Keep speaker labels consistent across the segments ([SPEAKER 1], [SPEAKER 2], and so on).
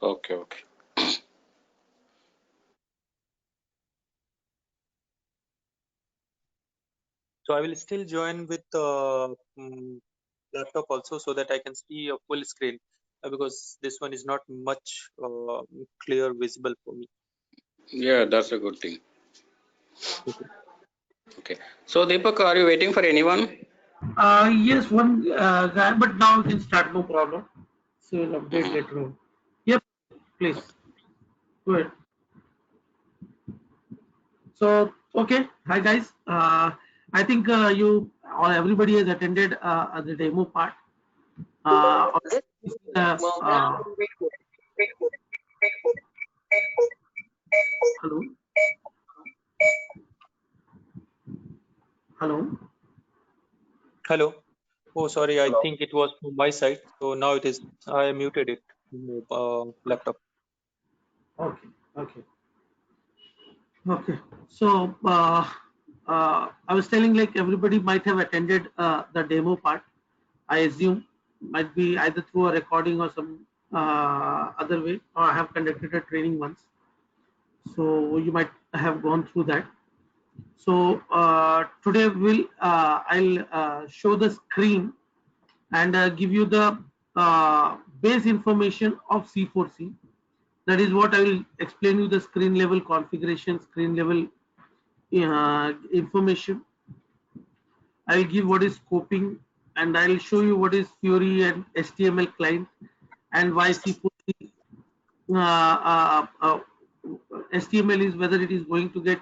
[SPEAKER 1] Okay, okay.
[SPEAKER 2] So I will still join with laptop also so that I can see a full screen because this one is not much clear visible for me.
[SPEAKER 1] Yeah, that's a good thing.
[SPEAKER 2] Okay.
[SPEAKER 1] Okay. So Deepak, are you waiting for anyone?
[SPEAKER 3] Yes, one guy, but now we can start, no problem. So we'll update
[SPEAKER 1] Mhm.
[SPEAKER 3] later on. Yep, please go ahead. So okay, hi guys. I think you or everybody has attended the demo part. Uh, hello, hello.
[SPEAKER 2] Hello. Oh, sorry. I
[SPEAKER 3] Hello.
[SPEAKER 2] think it was from my side. So now it is. I muted it. Laptop.
[SPEAKER 3] Okay, okay, okay. So I was telling like everybody might have attended the demo part. I assume might be either through a recording or some other way, or I have conducted a training once. So you might have gone through that. So today I'll show the screen and give you the base information of C4C. That is what I will explain you, the screen level configuration, screen level information. I will give what is scoping, and I will show you what is Fury and HTML client and why C4C HTML is, whether it is going to get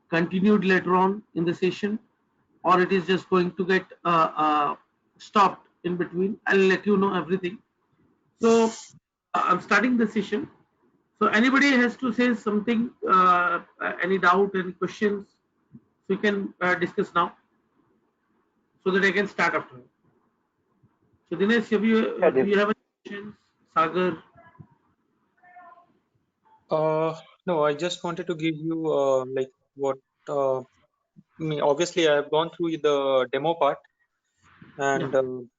[SPEAKER 3] continued later on in the session or it is just going to get stopped in between. I'll let you know everything. So I'm starting the session. So anybody has to say something, any doubt, any questions, we can discuss now so that I can start after. So Dinesh, do you have any questions? Sagar?
[SPEAKER 2] No, I just wanted to give you like what. I mean, obviously, I have gone through the demo part,
[SPEAKER 3] Yeah.
[SPEAKER 2] and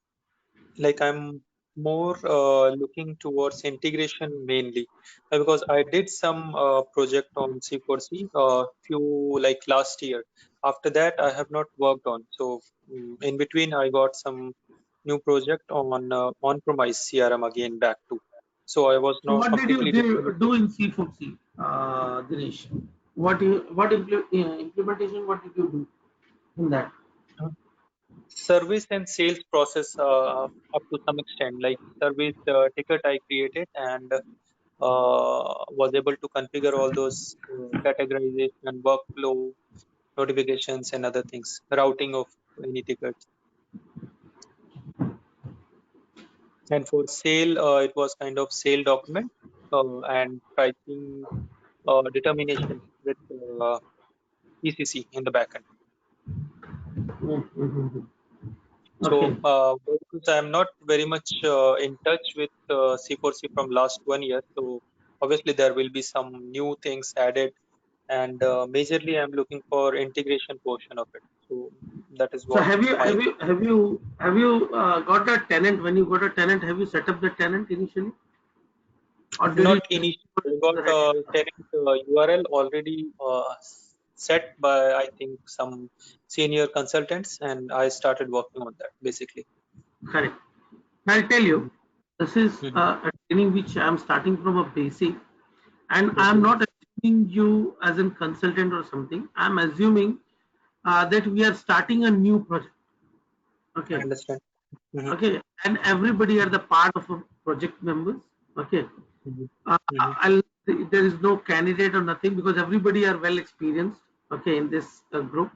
[SPEAKER 2] like I'm more looking towards integration mainly because I did some project on C4C few like last year. After that, I have not worked on. So in between, I got some new project on on-premise CRM again back to. So I was
[SPEAKER 3] So
[SPEAKER 2] not
[SPEAKER 3] what did you
[SPEAKER 2] completely
[SPEAKER 3] do
[SPEAKER 2] disconnected.
[SPEAKER 3] in C4C, Dinesh? Implementation? What did you do in that?
[SPEAKER 2] Service and sales process up to some extent, like service ticket I created and was able to configure all those categorization, workflow, notifications, and other things, routing of any tickets. And for sale, it was kind of sale document and pricing determination with ECC in the backend.
[SPEAKER 3] Mm-hmm. Okay.
[SPEAKER 2] So, because I'm not very much in touch with C4C from last 1 year, so obviously there will be some new things added, and majorly I'm looking for integration portion of it. So that is
[SPEAKER 3] So
[SPEAKER 2] what my
[SPEAKER 3] have you got a tenant? When you got a tenant, have you set up the tenant initially, or did you
[SPEAKER 2] not
[SPEAKER 3] just
[SPEAKER 2] initially.
[SPEAKER 3] put
[SPEAKER 2] I
[SPEAKER 3] it
[SPEAKER 2] got
[SPEAKER 3] the right?
[SPEAKER 2] tenant URL already set by I think some senior consultants, and I started working on that basically.
[SPEAKER 3] Correct. I'll tell
[SPEAKER 2] Mhm.
[SPEAKER 3] you, this is
[SPEAKER 2] Mhm.
[SPEAKER 3] a training which I'm starting from a basic, and I'm
[SPEAKER 2] Okay,
[SPEAKER 3] not assuming you as a consultant or something. I'm assuming that we are starting a new project.
[SPEAKER 2] I
[SPEAKER 3] Okay.
[SPEAKER 2] understand. Mhm.
[SPEAKER 3] Okay, and everybody are the part of a project members. Okay.
[SPEAKER 2] Mhm.
[SPEAKER 3] uh,
[SPEAKER 2] Mhm.
[SPEAKER 3] there is no candidate or nothing because everybody are well experienced, okay, in this group.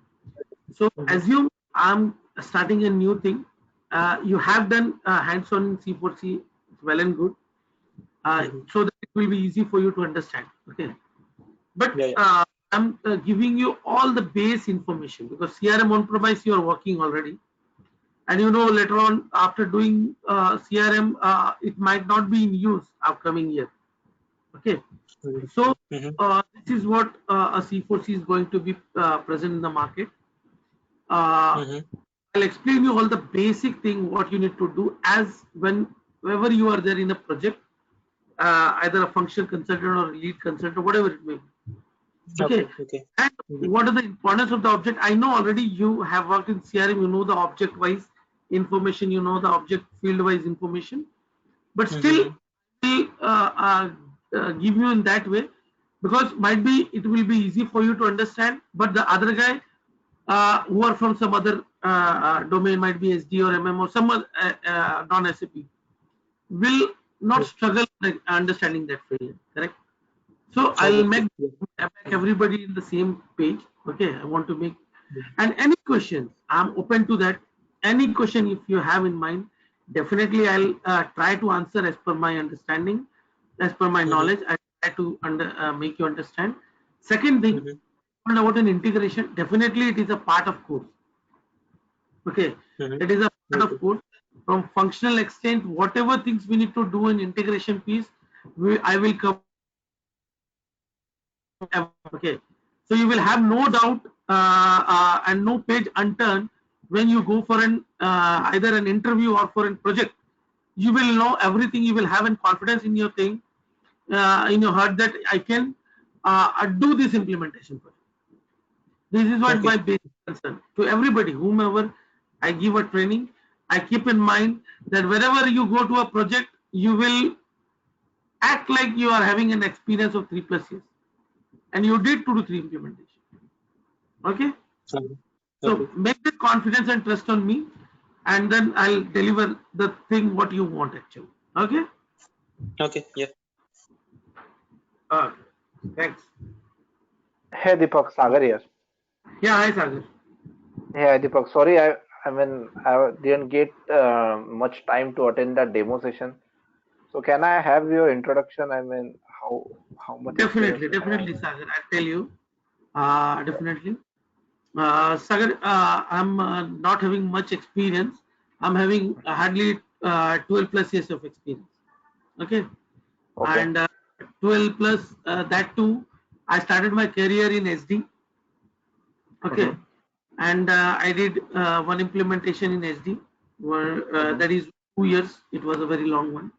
[SPEAKER 3] So
[SPEAKER 2] Mhm.
[SPEAKER 3] assume I'm starting a new thing. You have done hands-on in C4C, it's well and good,
[SPEAKER 2] Mhm.
[SPEAKER 3] so that it will be easy for you to understand, okay. But
[SPEAKER 2] Yeah, yeah.
[SPEAKER 3] I'm giving you all the base information because CRM on premise you are working already, and you know later on after doing CRM it might not be in use upcoming year, okay. So
[SPEAKER 2] Understand. Mhm.
[SPEAKER 3] this is what a C4C is going to be present in the market. Uh,
[SPEAKER 2] Mhm.
[SPEAKER 3] I'll explain you all the basic thing what you need to do as whenever you are there in a project. either a function consultant or lead consultant, whatever it may be. Okay.
[SPEAKER 2] Okay.
[SPEAKER 3] And what is the importance of the object? I know already you have worked in CRM, you know the object wise information, you know the object field wise information, but still will give you in that way, because might be it will be easy for you to understand, but the other guy who are from some other domain, might be SD or MM or some other, non-SAP, will not struggle like understanding that field, correct? So I'll make everybody in the same page. Okay, I want to make, and any questions, I'm open to that. Any question if you have in mind, definitely I'll try to answer as per my understanding, as per my knowledge. I try to make you understand. Second thing, about an integration, definitely it is a part of course. Okay, it is a part of course. From functional extent, whatever things we need to do in integration piece, I will cover. Okay, so you will have no doubt and no page unturned when you go for an either an interview or for a project. You will know everything. You will have an confidence in your thing, in your heart, that I can do this implementation project. This is what my basic concern to everybody, whomever I give a training. I keep in mind that wherever you go to a project, you will act like you are having an experience of 3+ years, and you did 2 to 3 implementation. Okay. So make the confidence and trust on me, and then I'll deliver the thing what you want actually. Okay.
[SPEAKER 2] Okay. Yeah.
[SPEAKER 3] Thanks.
[SPEAKER 4] Hey Deepak, Sagar here.
[SPEAKER 3] Yeah. Hi, Sagar.
[SPEAKER 4] Hey Deepak, sorry, I didn't get much time to attend that demo session. So can I have your introduction? How much experience
[SPEAKER 3] Definitely,
[SPEAKER 4] you have?
[SPEAKER 3] definitely, Sagar. I'll tell you. Definitely. Sagar, I'm not having much experience. I'm having hardly 12+ years of experience. Okay.
[SPEAKER 4] Okay.
[SPEAKER 3] And 12 plus that too, I started my career in SD. Okay. And I did one implementation in SD, where that is 2 years. It was a very long one.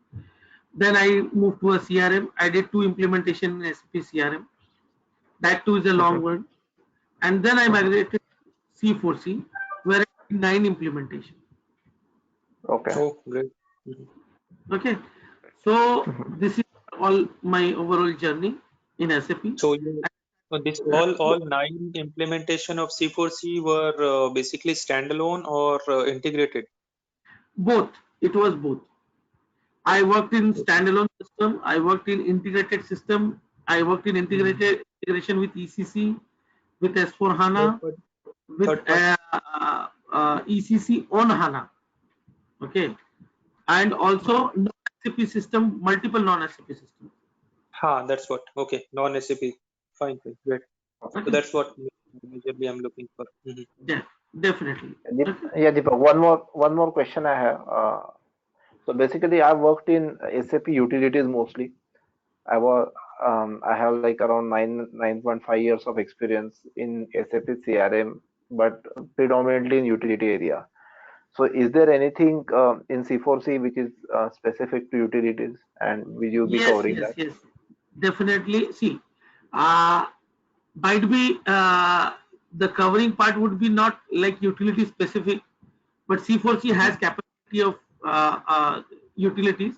[SPEAKER 3] Then I moved to a CRM. I did 2 implementation in SAP CRM. That too is a long one. And then I migrated to C4C, where I did 9 implementation.
[SPEAKER 4] Okay.
[SPEAKER 2] Oh, great.
[SPEAKER 3] Okay. So this is all my overall journey in SAP.
[SPEAKER 2] So this all 9 implementation of C4C were basically standalone or integrated?
[SPEAKER 3] Both. It was both. I worked in standalone system. I worked in integrated system. I worked in integration with ECC, with S4 HANA, with ECC on HANA. Okay. And also non-SAP system, multiple non-SAP systems.
[SPEAKER 2] That's what. Okay, non-SAP. Fine, great. So that's what majorly I'm looking for.
[SPEAKER 3] Yeah, definitely.
[SPEAKER 4] Yeah, Deepak, one more question I have. So basically, I've worked in SAP utilities mostly. I have like around 9.5 years of experience in SAP CRM, but predominantly in utility area. So is there anything in C4C which is specific to utilities, and will you be covering that?
[SPEAKER 3] Yes, definitely. See, might be the covering part would be not like utility specific, but C4C has capacity of utilities.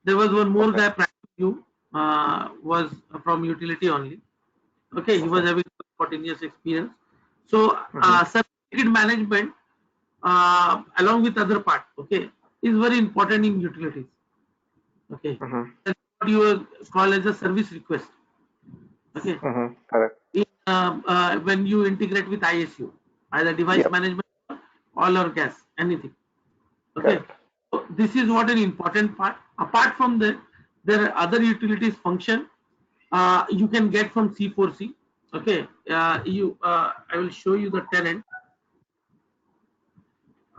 [SPEAKER 3] There was one more guy practicing was from utility only. Okay, he was having 14 years experience. So certificate management along with other part, okay, is very important in utilities. Okay, that's what you call as a service request. Okay,
[SPEAKER 4] Correct.
[SPEAKER 3] when you integrate with ISU, either device management, oil or gas, anything. Okay, so this is what an important part. Apart from that, there are other utilities function you can get from C4C. Okay, I will show you the tenant.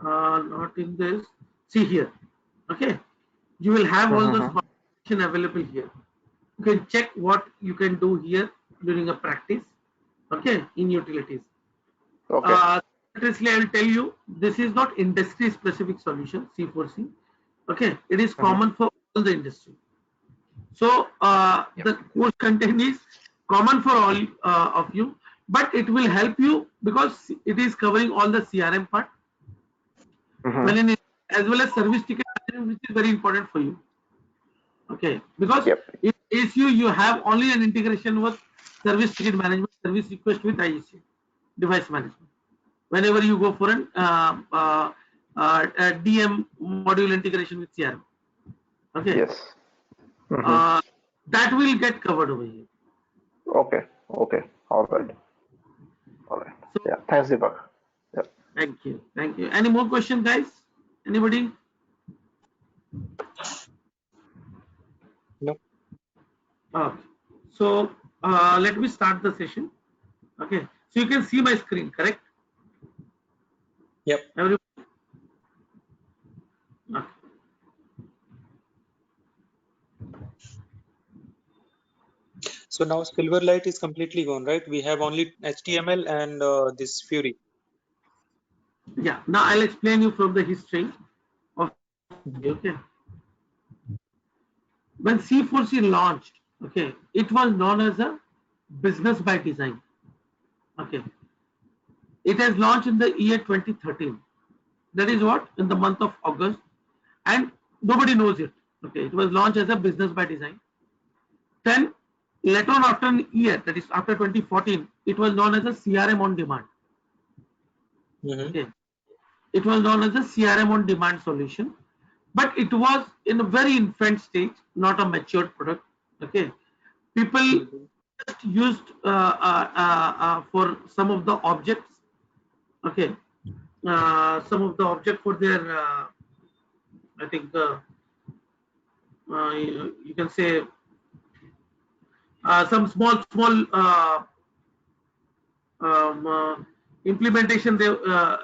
[SPEAKER 3] Not in this. See here. Okay, you will have all those information available here. You can check what you can do here during a practice. Okay, in utilities. Seriously, I will tell you, this is not industry specific solution, C4C. Okay, it is common for all the industry. So the course content is common for all of you, but it will help you because it is covering all the CRM part,
[SPEAKER 4] Mhm.
[SPEAKER 3] as well as service ticket management, which is very important for you. Okay, because
[SPEAKER 4] Yep.
[SPEAKER 3] in ASU you have only an integration with service ticket management, service request with IEC, device management. Whenever you go for an DM module integration with CRM, okay,
[SPEAKER 4] Yes. Mhm.
[SPEAKER 3] that will get covered over here.
[SPEAKER 4] Okay. Okay. All right. All right.
[SPEAKER 3] So
[SPEAKER 4] Yeah. Thanks, Deepak. Yeah.
[SPEAKER 3] thank you, thank you. Any more questions, guys? Anybody?
[SPEAKER 2] No.
[SPEAKER 3] Okay. So let me start the session. Okay. So you can see my screen, correct?
[SPEAKER 2] Yep.
[SPEAKER 3] Everybody? Okay.
[SPEAKER 2] So now Silverlight is completely gone, right? We have only HTML and this Fury.
[SPEAKER 3] Yeah. Now I'll explain you from the history of.
[SPEAKER 2] Mhm.
[SPEAKER 3] Okay. When C4C launched, okay, it was known as a business by design. Okay. It has launched in the year 2013. That is what? In the month of August. And nobody knows it. Okay. It was launched as a business by design. Then later on after a year, that is after 2014, it was known as a CRM on demand.
[SPEAKER 2] Mhm.
[SPEAKER 3] Okay. It was known as a CRM on demand solution, but it was in a very infant stage, not a matured product. Okay. People
[SPEAKER 2] Mhm.
[SPEAKER 3] just used for some of the objects. Okay. Some of the object for their, I think, you can say some small um, uh, implementation they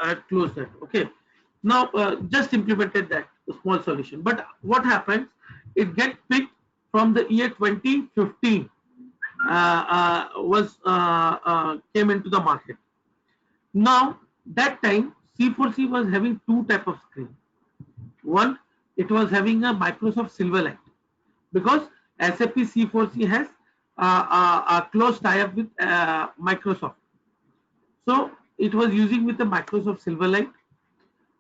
[SPEAKER 3] had closed that. Okay. Now just implemented that small solution, but what happens, it get picked from the year 2015, was came into the market. Now that time C4C was having two type of screen. One, it was having a Microsoft Silverlight, because SAP C4C has a close tie-up with Microsoft. So it was using with the Microsoft Silverlight,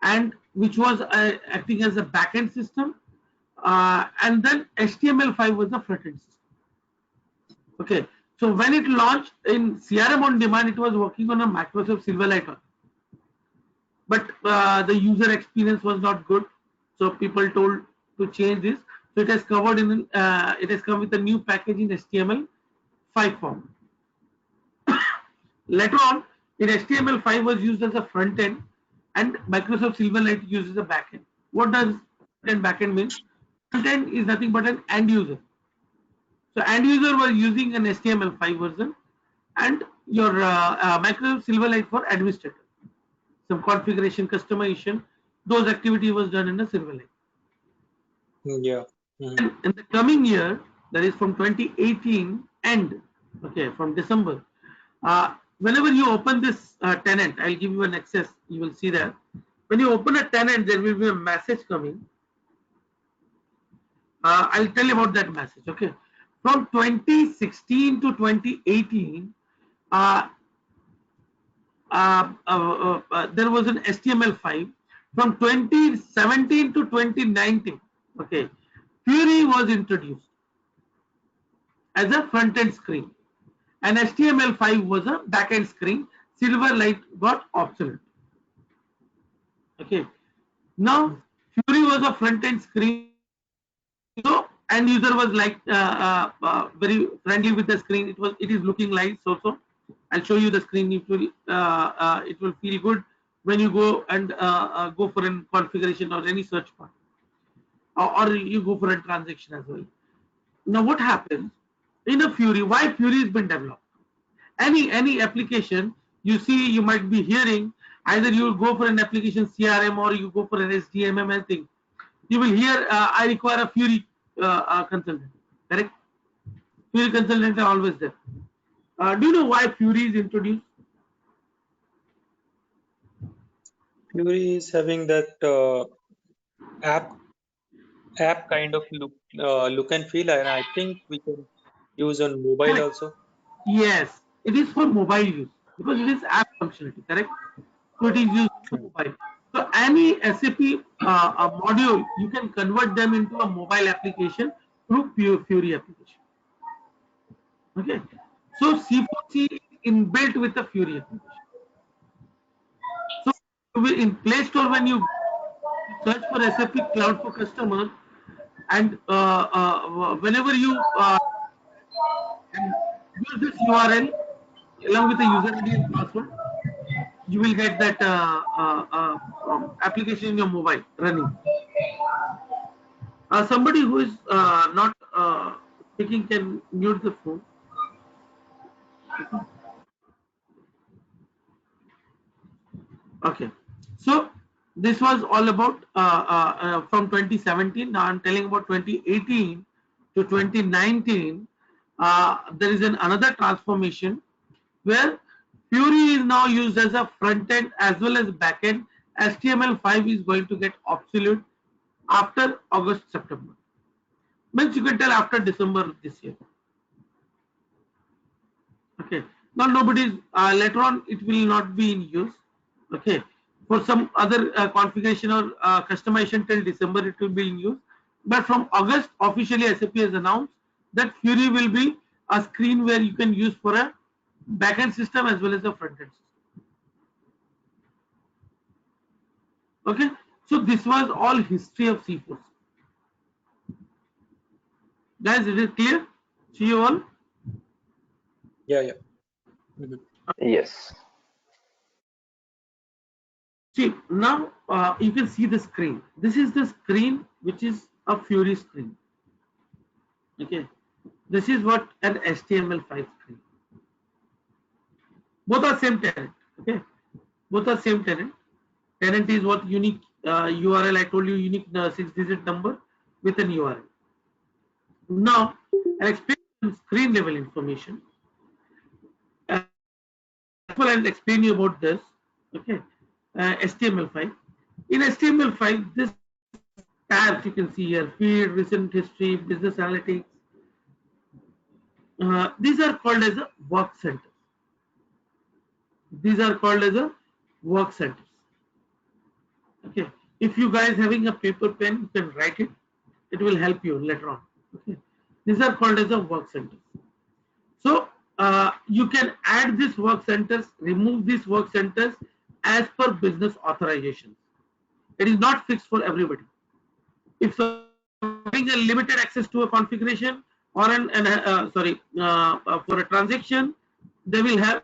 [SPEAKER 3] and which was acting as a backend system, and then HTML5 was the front-end system. Okay, so when it launched in CRM on demand, it was working on a Microsoft Silverlight, but the user experience was not good. So people told to change this. So it has covered in it has come with a new package in HTML5 form. Later on, in HTML5 was used as a front end, and Microsoft Silverlight uses a backend. What does front end backend mean? Front end is nothing but an end user. So end user was using an HTML5 version, and your Microsoft Silverlight for administrator. Some configuration, customization, those activity was done in the Silverlight.
[SPEAKER 2] Yeah. Mhm.
[SPEAKER 3] And in the coming year, that is from 2018 end, okay, from December, whenever you open this tenant, I'll give you an access, you will see that. When you open a tenant, there will be a message coming. I'll tell you about that message, okay. From 2016 to 2018, uh, there was an HTML5. From 2017 to 2019, okay, Fury was introduced as a front-end screen, and HTML5 was a back-end screen. Silverlight got obsolete. Okay, now Fury was a front-end screen, so end user was like very friendly with the screen. It is looking nice also. I'll show you the screen. It will feel good when you go and go for a configuration or any search part, or you go for a transaction as well. Now what happens in a Fury? Why Fury has been developed? Any application you see, you might be hearing, either you will go for an application CRM or you go for an SDMM thing. You will hear, I require a Fury consultant. Correct? Fury consultant are always there. Do you know why Fury is introduced?
[SPEAKER 2] Fury is having that app kind of look. look and feel, and I think we can use on mobile
[SPEAKER 3] Correct.
[SPEAKER 2] also.
[SPEAKER 3] Yes, it is for mobile use because it is app functionality, correct? So it is used for mobile. So any SAP a module, you can convert them into a mobile application through Fury application. Okay. So C4C is inbuilt with the Fury application. So you will in Play Store when you search for SAP Cloud for Customer, and whenever you and use this URL along with the user ID and password, you will get that application in your mobile running. Somebody who is not speaking can mute the phone. Okay. So this was all about from 2017. Now I'm telling about 2018 to 2019. There is another transformation where Fury is now used as a front end as well as back end. HTML5 is going to get obsolete after August, September. Means you can tell after December this year. Okay. Now nobody's later on it will not be in use. Okay. For some other configuration or customization till December it will be in use. But from August officially SAP has announced that Fury will be a screen where you can use for a backend system as well as a front end system. Okay. So this was all history of C4C. Guys, is it clear? See you all.
[SPEAKER 2] Yeah, yeah. Mhm.
[SPEAKER 4] Yes.
[SPEAKER 3] See, now you can see the screen. This is the screen which is a Fury screen. Okay. This is what an HTML5 screen. Both are same tenant. Okay. Both are same tenant. Tenant is what unique URL. I told you unique 6-digit number with an URL. Now, I'll explain screen level information. I'll explain you about this. Okay. HTML5. In HTML5, this tabs you can see here: feed, recent history, business analytics. These are called as a work centers. These are called as a work centers. Okay. If you guys having a paper pen, you can write it. It will help you later on. Okay. These are called as a work centers. So you can add these work centers, remove these work centers as per business authorizations. It is not fixed for everybody. If having a limited access to a configuration or for a transaction, they will have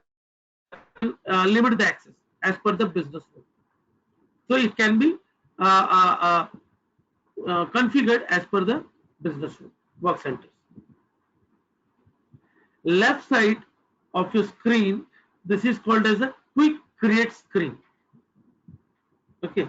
[SPEAKER 3] limit the access as per the business rule. So it can be configured as per the business rule. Work centers. Left side of your screen, this is called as a quick create screen. Okay,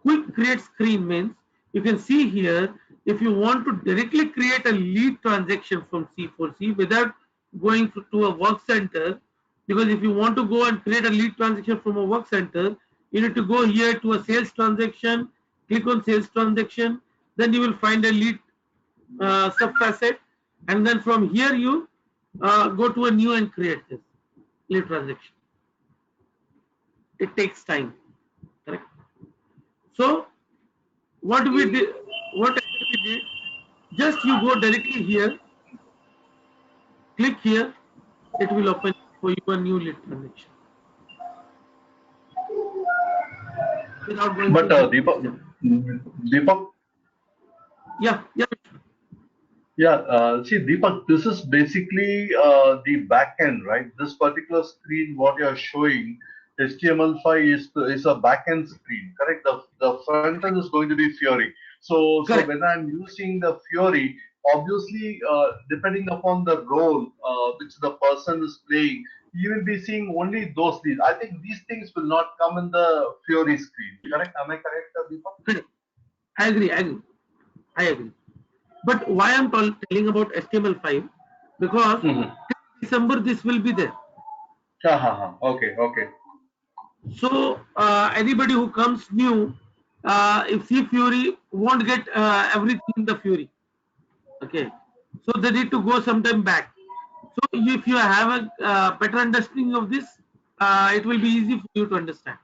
[SPEAKER 3] quick create screen means you can see here, if you want to directly create a lead transaction from C4C without going to a work center, because if you want to go and create a lead transaction from a work center, you need to go here to a sales transaction, click on sales transaction, then you will find a lead subfacet, and then from here you go to a new and create this lead transaction. It takes time, correct? So what we did, just you go directly here, click here, it will open for you a new lead transaction without going
[SPEAKER 5] But
[SPEAKER 3] to
[SPEAKER 5] Deepak,
[SPEAKER 3] yeah.
[SPEAKER 5] yeah, see, Deepak, this is basically the back end, right? This particular screen, what you're showing, HTML5 is a back end screen, correct? The front end is going to be Fiori. So
[SPEAKER 3] Correct.
[SPEAKER 5] when I'm using the Fiori, obviously, depending upon the role which the person is playing, you will be seeing only those things. I think these things will not come in the Fiori screen, correct? Am I correct, Deepak?
[SPEAKER 3] Correct. I agree. But why I'm telling about HTML5, because December this will be there.
[SPEAKER 5] Okay.
[SPEAKER 3] So anybody who comes new, if see Fury won't get everything in the Fury. Okay, so they need to go sometime back. So if you have a better understanding of this, it will be easy for you to understand.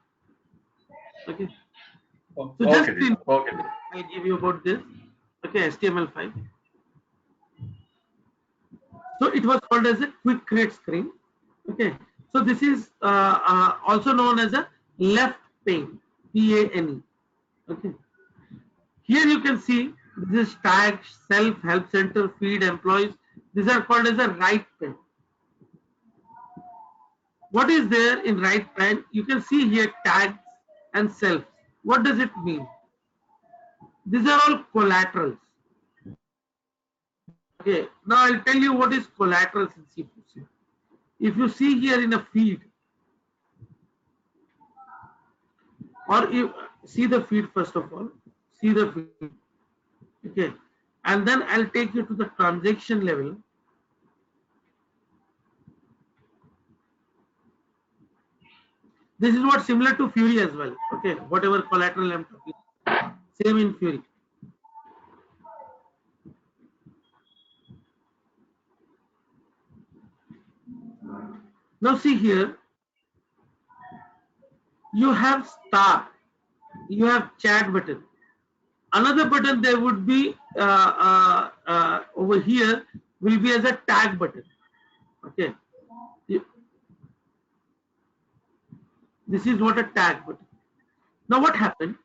[SPEAKER 3] Okay, so just
[SPEAKER 5] Okay, Deepak. Okay.
[SPEAKER 3] I'll give you about this. Okay, HTML5. So it was called as a quick create screen. Okay, so this is also known as a left pane, PANE. Okay, here you can see this is tag, self, help center, feed, employees. These are called as a right pane. What is there in right pane? You can see here tags and self. What does it mean? These are all collaterals. Okay, now I'll tell you what is collaterals in C4C. If you see here in a feed, or you see the feed first of all, see the feed. Okay, and then I'll take you to the transaction level. This is what similar to Fury as well. Okay, whatever collateral I'm talking, same in Fury. Now see here, you have star, you have chat button. Another button there would be over here will be as a tag button. Okay, this is what a tag button. Now what happened?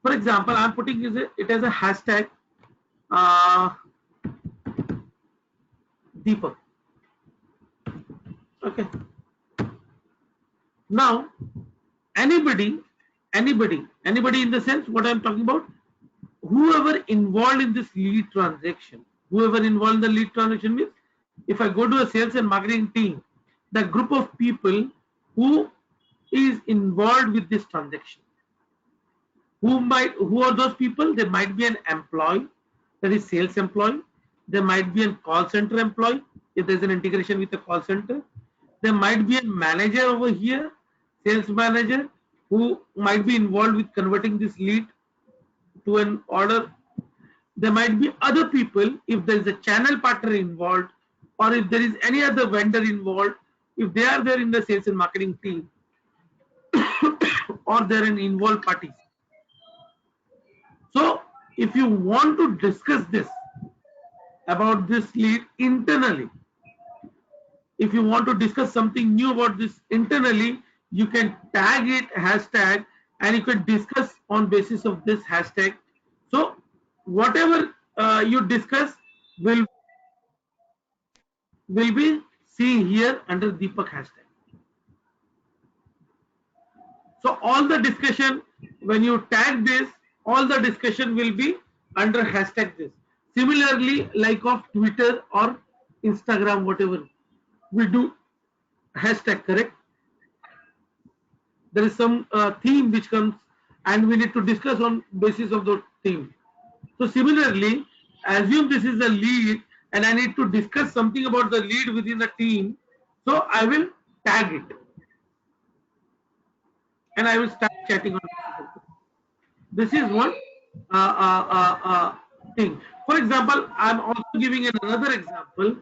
[SPEAKER 3] For example, I'm putting it as a hashtag Deepak. Okay. Now anybody in the sense what I'm talking about, whoever involved in this lead transaction, whoever involved in the lead transaction means if I go to a sales and marketing team, the group of people who is involved with this transaction, who are those people? They might be an employee, that is sales employee. There might be a call center employee if there's an integration with the call center. There might be a manager over here, sales manager, who might be involved with converting this lead to an order. There might be other people if there is a channel partner involved, or if there is any other vendor involved, if they are there in the sales and marketing team, or they're an involved parties. So if you want to discuss this about this lead internally, if you want to discuss something new about this internally, you can tag it hashtag and you can discuss on basis of this hashtag. So whatever you discuss will be seen here under Deepak hashtag. So all the discussion, when you tag this, all the discussion will be under hashtag this. Similarly, like of Twitter or Instagram, whatever we do hashtag, correct? There is some theme which comes and we need to discuss on basis of the theme. So similarly, assume this is a lead and I need to discuss something about the lead within the team. So I will tag it and I will start chatting on it. This is one thing. For example, I'm also giving another example.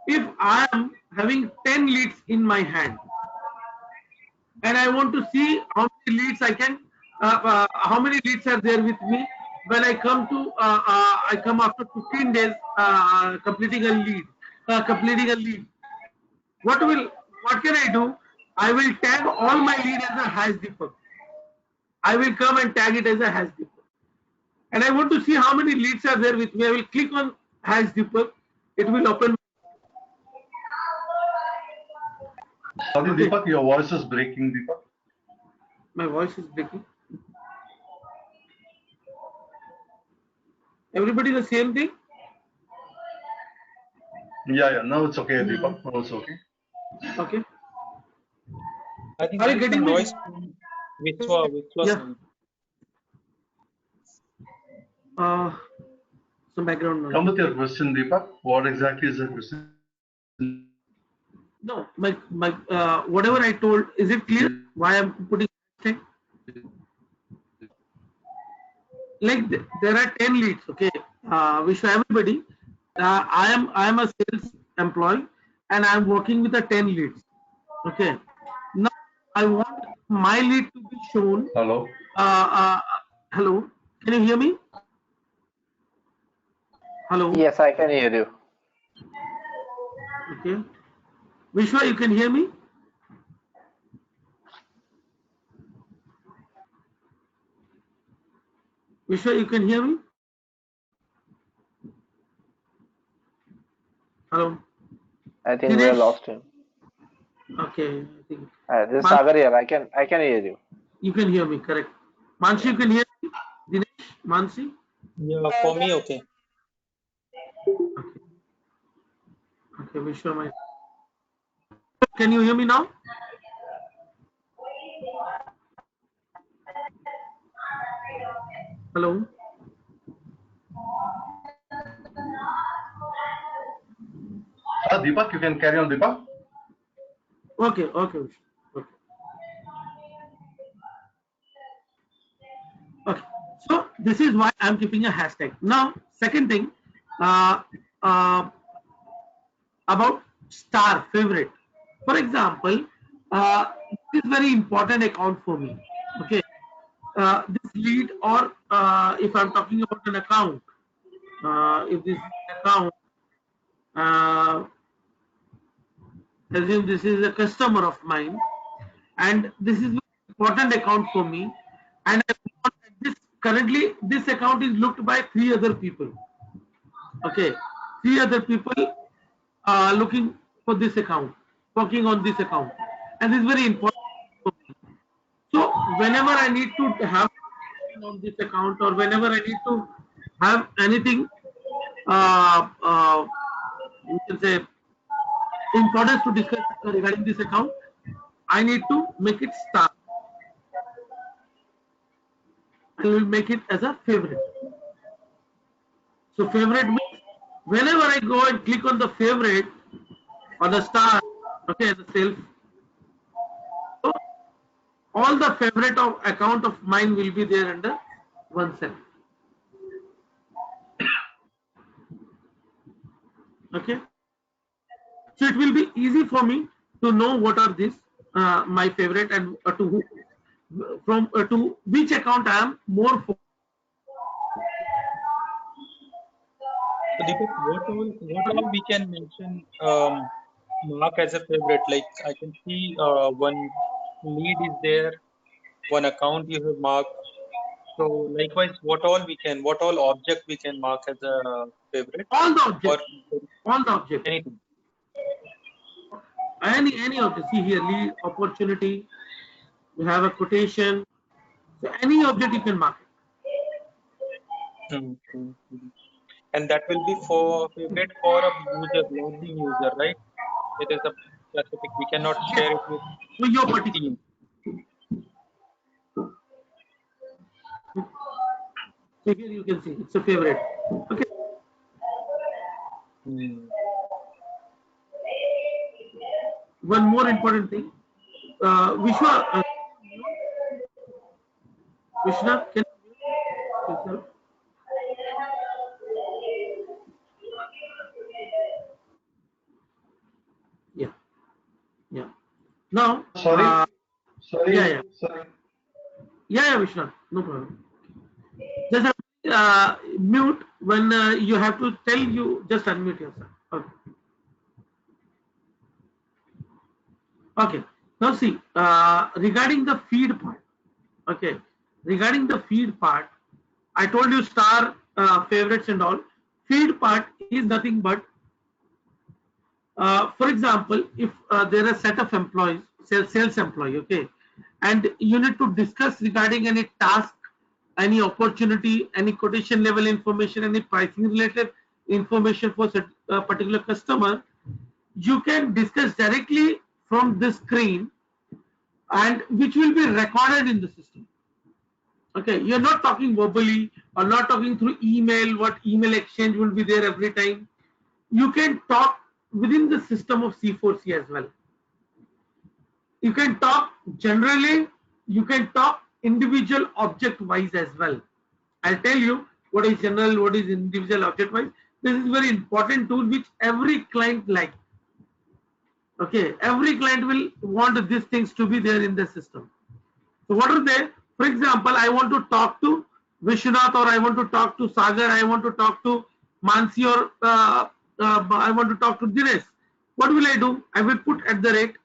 [SPEAKER 3] If I am having 10 leads in my hand and I want to see how many leads I can, how many leads are there with me when I come to, I come after 15 days completing a lead. What can I do? I will tag all my lead as a hash Deepak. I will come and tag it as a hash Deepak. And I want to see how many leads are there with me. I will click on hash Deepak. It will open.
[SPEAKER 5] Sorry, Deepak, your voice is breaking, Deepak.
[SPEAKER 3] My voice is breaking. Everybody the same thing?
[SPEAKER 5] Yeah, now it's okay, Deepak. Now it's okay.
[SPEAKER 3] Okay.
[SPEAKER 2] I think
[SPEAKER 3] Are
[SPEAKER 2] there
[SPEAKER 3] you
[SPEAKER 2] is
[SPEAKER 3] getting
[SPEAKER 2] some
[SPEAKER 3] me?
[SPEAKER 2] noise which was
[SPEAKER 3] Yeah. Some background noise.
[SPEAKER 5] Come with your question, Deepak. What exactly is the question?
[SPEAKER 3] No, my whatever I told, is it clear why I'm putting hashtag? Like there are 10 leads, okay, we show everybody I am a sales employee and I am working with a 10 leads. Okay. Now I want my lead to be shown.
[SPEAKER 5] Hello.
[SPEAKER 3] Hello. Can you hear me? Hello.
[SPEAKER 4] Yes, I can hear you.
[SPEAKER 3] Okay. Vishwa, you can hear me? Vishwa, you can hear me? Hello.
[SPEAKER 4] I think we have
[SPEAKER 3] Dinesh?
[SPEAKER 4] lost him.
[SPEAKER 3] Okay. I think
[SPEAKER 4] This is
[SPEAKER 3] Man,
[SPEAKER 4] Sagar here. I can hear you.
[SPEAKER 3] you can hear me, correct. Mansi,
[SPEAKER 4] Yeah.
[SPEAKER 3] you can hear me? Dinesh? Mansi?
[SPEAKER 2] Yeah, for me, okay.
[SPEAKER 3] Okay. Okay, Vishwa, my. Can you hear me now? Hello.
[SPEAKER 5] Deepak, you can carry on, Deepak.
[SPEAKER 3] Okay, okay, Vishwa. Okay. Okay. So this is why I'm keeping a hashtag. Now, second thing, uh, uh, about star favorite. For example, this is very important account for me. Okay. This lead or if I'm talking about an account, if this account, uh, assume this is a customer of mine and this is very important account for me and I want that this currently this account is looked by three other people. Okay, three other people looking for this account, working on this account, and this is very important for me. So whenever I need to have on this account or whenever I need to have anything, you can say importance to discuss regarding this account, I need to make it star. I will make it as a favorite. So favorite means whenever I go and click on the favorite or the star, okay, the self, so all the favorite of account of mine will be there under one cell. Okay, so it will be easy for me to know what are these my favorite and to who from to which account I am more.
[SPEAKER 2] So Deepak, what all we can mention mark as a favorite? Like I can see one lead is there, one account you have marked. So likewise, what all object we can mark as a favorite
[SPEAKER 3] All the
[SPEAKER 2] or
[SPEAKER 3] objects, all the objects,
[SPEAKER 2] anything.
[SPEAKER 3] any object. See here, lead, opportunity. You have a quotation. So any object you can mark it.
[SPEAKER 2] Mhm. And that will be for favorite for a user, logging user, right? It is a specific. We cannot
[SPEAKER 3] Yes,
[SPEAKER 2] share it with
[SPEAKER 3] for your particular.
[SPEAKER 2] team.
[SPEAKER 3] So here you can see it's a favorite. Okay.
[SPEAKER 2] Hmm.
[SPEAKER 3] One more important thing. Vishwa, Vishna, can you mute yourself? Yeah, yeah. Now,
[SPEAKER 5] Sorry,
[SPEAKER 3] yeah,
[SPEAKER 5] sorry,
[SPEAKER 3] yeah,
[SPEAKER 5] sorry.
[SPEAKER 3] yeah, Vishna, no problem. Just mute when you have to tell you. Just unmute yourself. Okay. Okay. Now see, regarding the feed part. Okay. Regarding the feed part, I told you star favorites and all. Feed part is nothing but, for example, if there are a set of employees, sales employee, okay, and you need to discuss regarding any task, any opportunity, any quotation level information, any pricing related information for a particular customer, you can discuss directly from the screen and which will be recorded in the system. Okay, you're not talking verbally or not talking through email, what email exchange will be there every time. You can talk within the system of C4C as well. You can talk generally, you can talk individual object wise as well. I'll tell you what is general, what is individual object wise. This is very important tool which every client like. Okay, every client will want these things to be there in the system. So what are they? For example, I want to talk to Vishwanath, or I want to talk to Sagar, I want to talk to Mansi, or I want to talk to Dinesh. What will I do? I will put at the rate,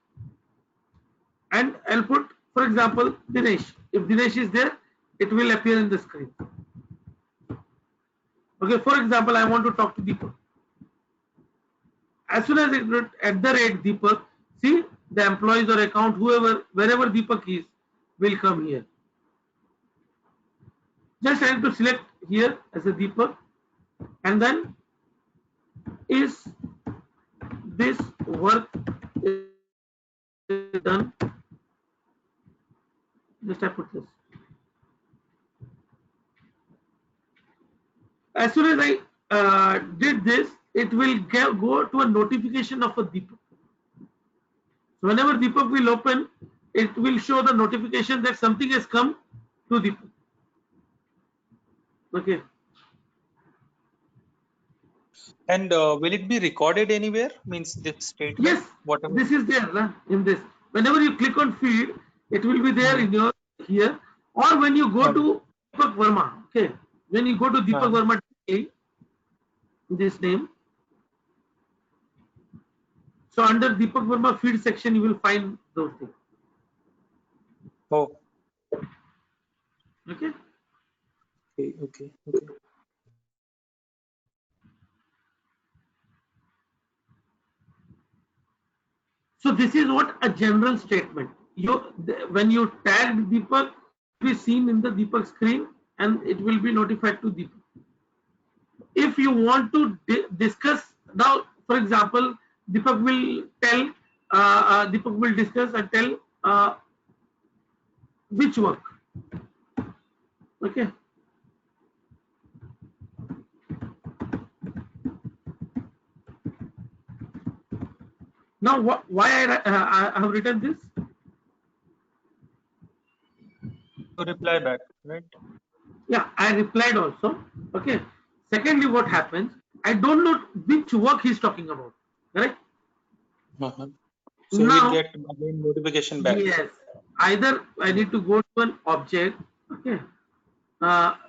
[SPEAKER 3] and I'll put, for example, Dinesh. If Dinesh is there, it will appear in the screen. Okay, for example, I want to talk to Deepak. As soon as it at the rate Deepak, see the employees or account, whoever, wherever Deepak is, will come here. Just I have to select here as a Deepak, and then is this work is done. Just I put this. As soon as I did this, it will go to a notification of a Deepak. So whenever Deepak will open, it will show the notification that something has come to Deepak. Okay.
[SPEAKER 2] And will it be recorded anywhere? Means this statement,
[SPEAKER 3] Yes,
[SPEAKER 2] whatever.
[SPEAKER 3] this is there in this. Whenever you click on feed, it will be there in your here. Or when you go to Deepak Verma, okay. When you go to Deepak Verma, this name. So under Deepak Verma feed section, you will find those things.
[SPEAKER 2] Oh,
[SPEAKER 3] Okay.
[SPEAKER 2] okay.
[SPEAKER 3] So this is what a general statement. When you tagged Deepak, it will be seen in the Deepak screen, and it will be notified to Deepak. If you want to discuss now, for example, Deepak will tell, Deepak will discuss and tell which work. Okay. Now, why I have written this?
[SPEAKER 2] To reply back, right?
[SPEAKER 3] Yeah, I replied also. Okay. Secondly, what happens? I don't know which work he's talking about. Correct?
[SPEAKER 2] So
[SPEAKER 3] now,
[SPEAKER 2] we'll get again notification back.
[SPEAKER 3] Yes. Either I need to go to an object. Okay.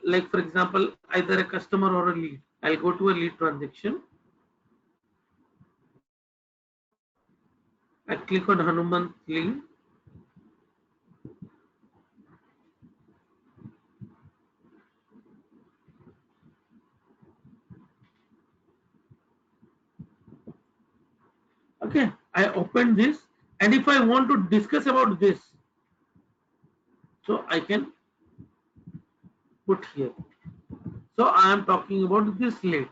[SPEAKER 3] Like for example, either a customer or a lead. I'll go to a lead transaction. I click on Hanuman lead. Okay, I open this, and if I want to discuss about this, so I can put here. So I am talking about this lead.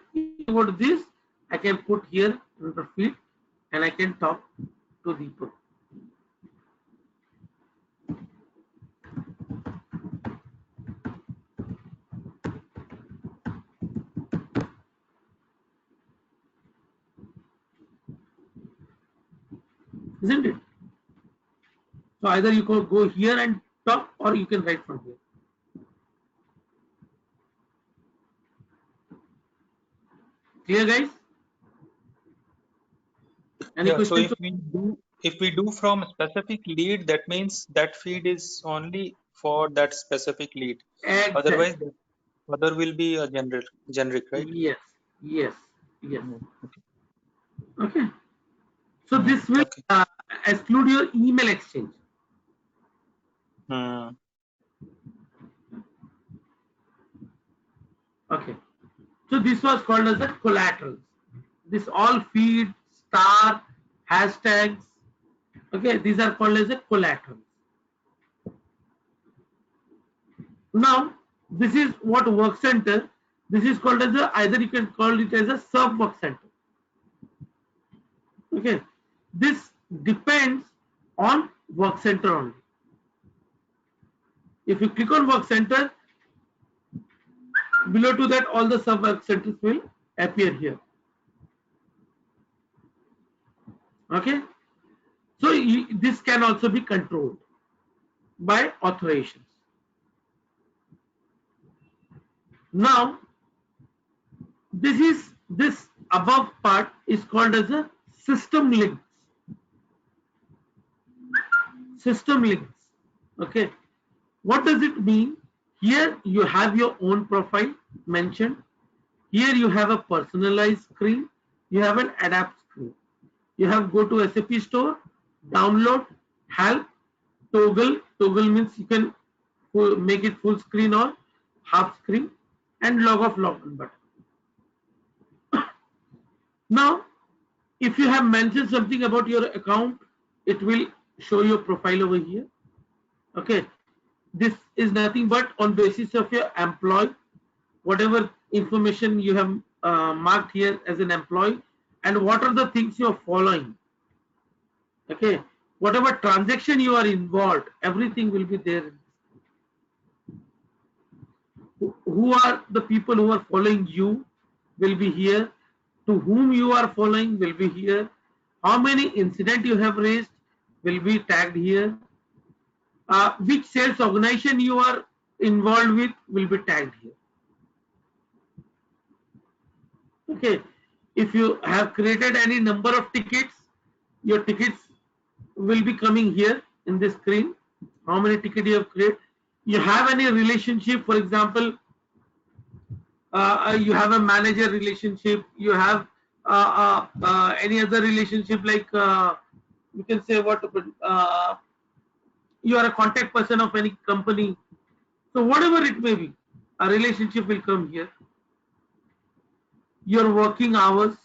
[SPEAKER 3] About this, I can put here in the feed, and I can talk to Deepak. Isn't it? So either you can go here and talk, or you can write from here. Clear, guys? Any
[SPEAKER 2] Yeah,
[SPEAKER 3] questions?
[SPEAKER 2] so if we do from specific lead, that means that feed is only for that specific lead.
[SPEAKER 3] Exactly.
[SPEAKER 2] Otherwise, the other will be a generic, right?
[SPEAKER 3] Yes.
[SPEAKER 2] Okay.
[SPEAKER 3] Okay. So this will
[SPEAKER 2] Okay.
[SPEAKER 3] exclude your email exchange. Okay. So this was called as the collaterals. This all feed, star, hashtags. Okay, these are called as the collaterals. Now, this is what work center. This is called as a, either you can call it as a sub work center. Okay, this depends on work center only. If you click on work center, below to that all the sub work centers will appear here. Okay, so this can also be controlled by authorizations. Now, this is this above part is called as a system links. System links. Okay. What does it mean? Here you have your own profile mentioned. Here you have a personalized screen. You have an adapt screen. You have go to SAP store, download, help, toggle. Toggle means you can make it full screen or half screen, and log off login button. Now, if you have mentioned something about your account, it will show your profile over here. Okay, this is nothing but on basis of your employee, whatever information you have marked here as an employee, and what are the things you are following. Okay, whatever transaction you are involved, everything will be there. Who are the people who are following you will be here. To whom you are following will be here. How many incident you have raised will be tagged here. Which sales organization you are involved with will be tagged here. Okay, if you have created any number of tickets, your tickets will be coming here in this screen. How many tickets you have created? You have any relationship, for example, you have a manager relationship, you have any other relationship, like you can say what you are a contact person of any company. So whatever it may be, a relationship will come here. Your working hours,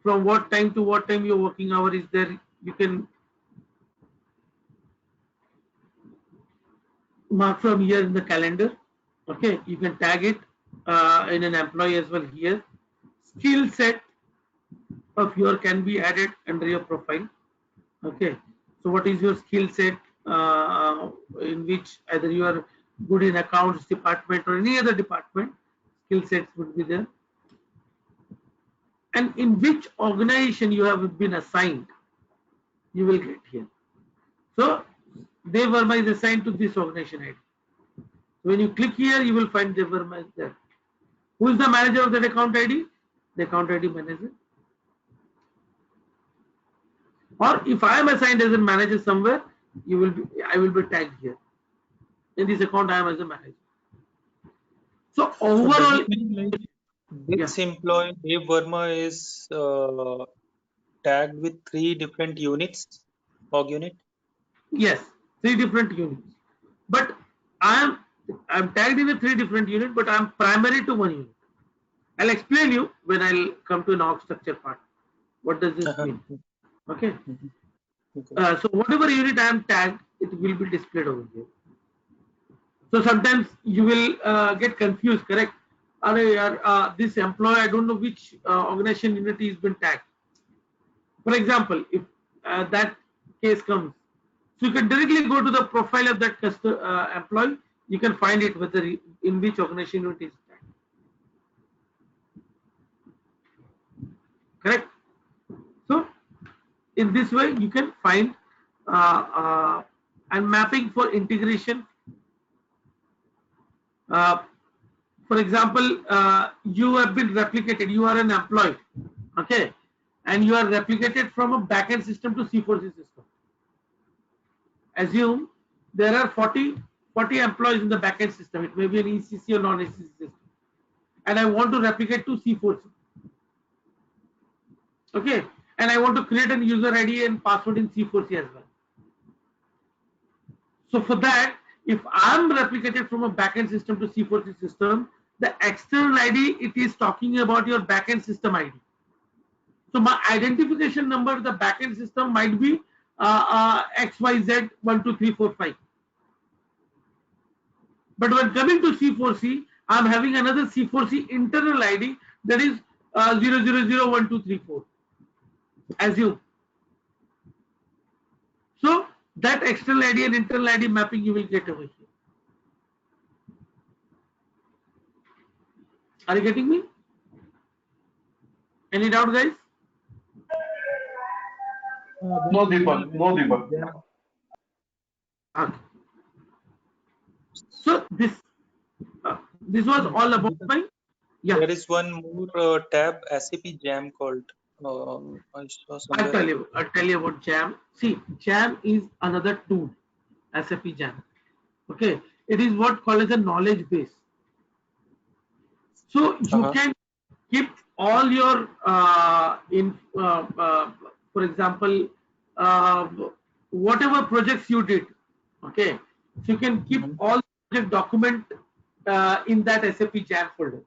[SPEAKER 3] from what time to what time your working hour is there, you can mark from here in the calendar. Okay, you can tag it in an employee as well here. Skill set of your can be added under your profile. Okay, so what is your skill set, in which either you are good in accounts department or any other department, skill sets would be there. And in which organization you have been assigned, you will get here. So Dev Verma is assigned to this organization ID. When you click here, you will find Dev Verma is there. Who is the manager of that account ID? The account ID manager. Or if I am assigned as a manager somewhere, I will be tagged here. In this account, I am as a manager. So overall,
[SPEAKER 2] so this employee Dev Verma is tagged with 3 different units, org unit.
[SPEAKER 3] yes, 3 different units. But I'm tagged in a 3 different unit, but I'm primary to 1 unit. I'll explain you when I'll come to an org structure part. What does this mean? Okay.
[SPEAKER 2] Okay.
[SPEAKER 3] So whatever unit I am tagged, it will be displayed over here. So sometimes you will get confused, correct? This employee, I don't know which organization unit is been tagged. For example, if that case comes, so you can directly go to the profile of that employee. You can find it whether in which organization unit is tagged. Correct? So in this way, you can find and mapping for integration. For example, you have been replicated. You are an employee, okay, and you are replicated from a backend system to C4C system. Assume there are 40 employees in the backend system. It may be an ECC or non-ECC system, and I want to replicate to C4C. Okay, and I want to create a user ID and password in C4C as well. So for that, if I'm replicated from a backend system to C4C system, the external ID, it is talking about your backend system ID. So my identification number, the backend system might be XYZ12345. But when coming to C4C, I'm having another C4C internal ID that is 0001234. Assume. So that external ID and internal ID mapping you will get over here. Are you getting me? Any doubt, guys?
[SPEAKER 5] No, Deepak. No, Deepak.
[SPEAKER 3] Okay. So this was all about my Yeah,
[SPEAKER 2] There is one more tab, SAP Jam called. I saw somewhere.
[SPEAKER 3] I'll tell you about Jam. See, Jam is another tool, SAP Jam. Okay, it is what called as a knowledge base. So you can keep all your for example, uh, whatever projects you did. Okay, so you can keep all project document in that SAP Jam folder,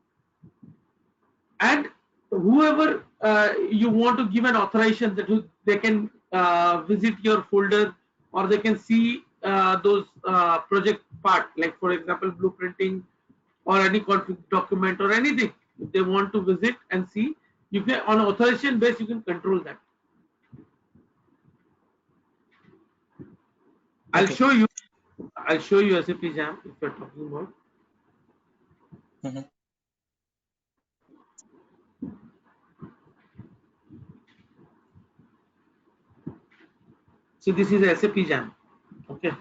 [SPEAKER 3] and whoever you want to give an authorization that they can visit your folder, or they can see those project part, like for example blueprinting or any config document or anything. If they want to visit and see, you can, on authorization base, you can control that. I'll show you SAP Jam if you're talking about. See, this is SAP Jam. Okay.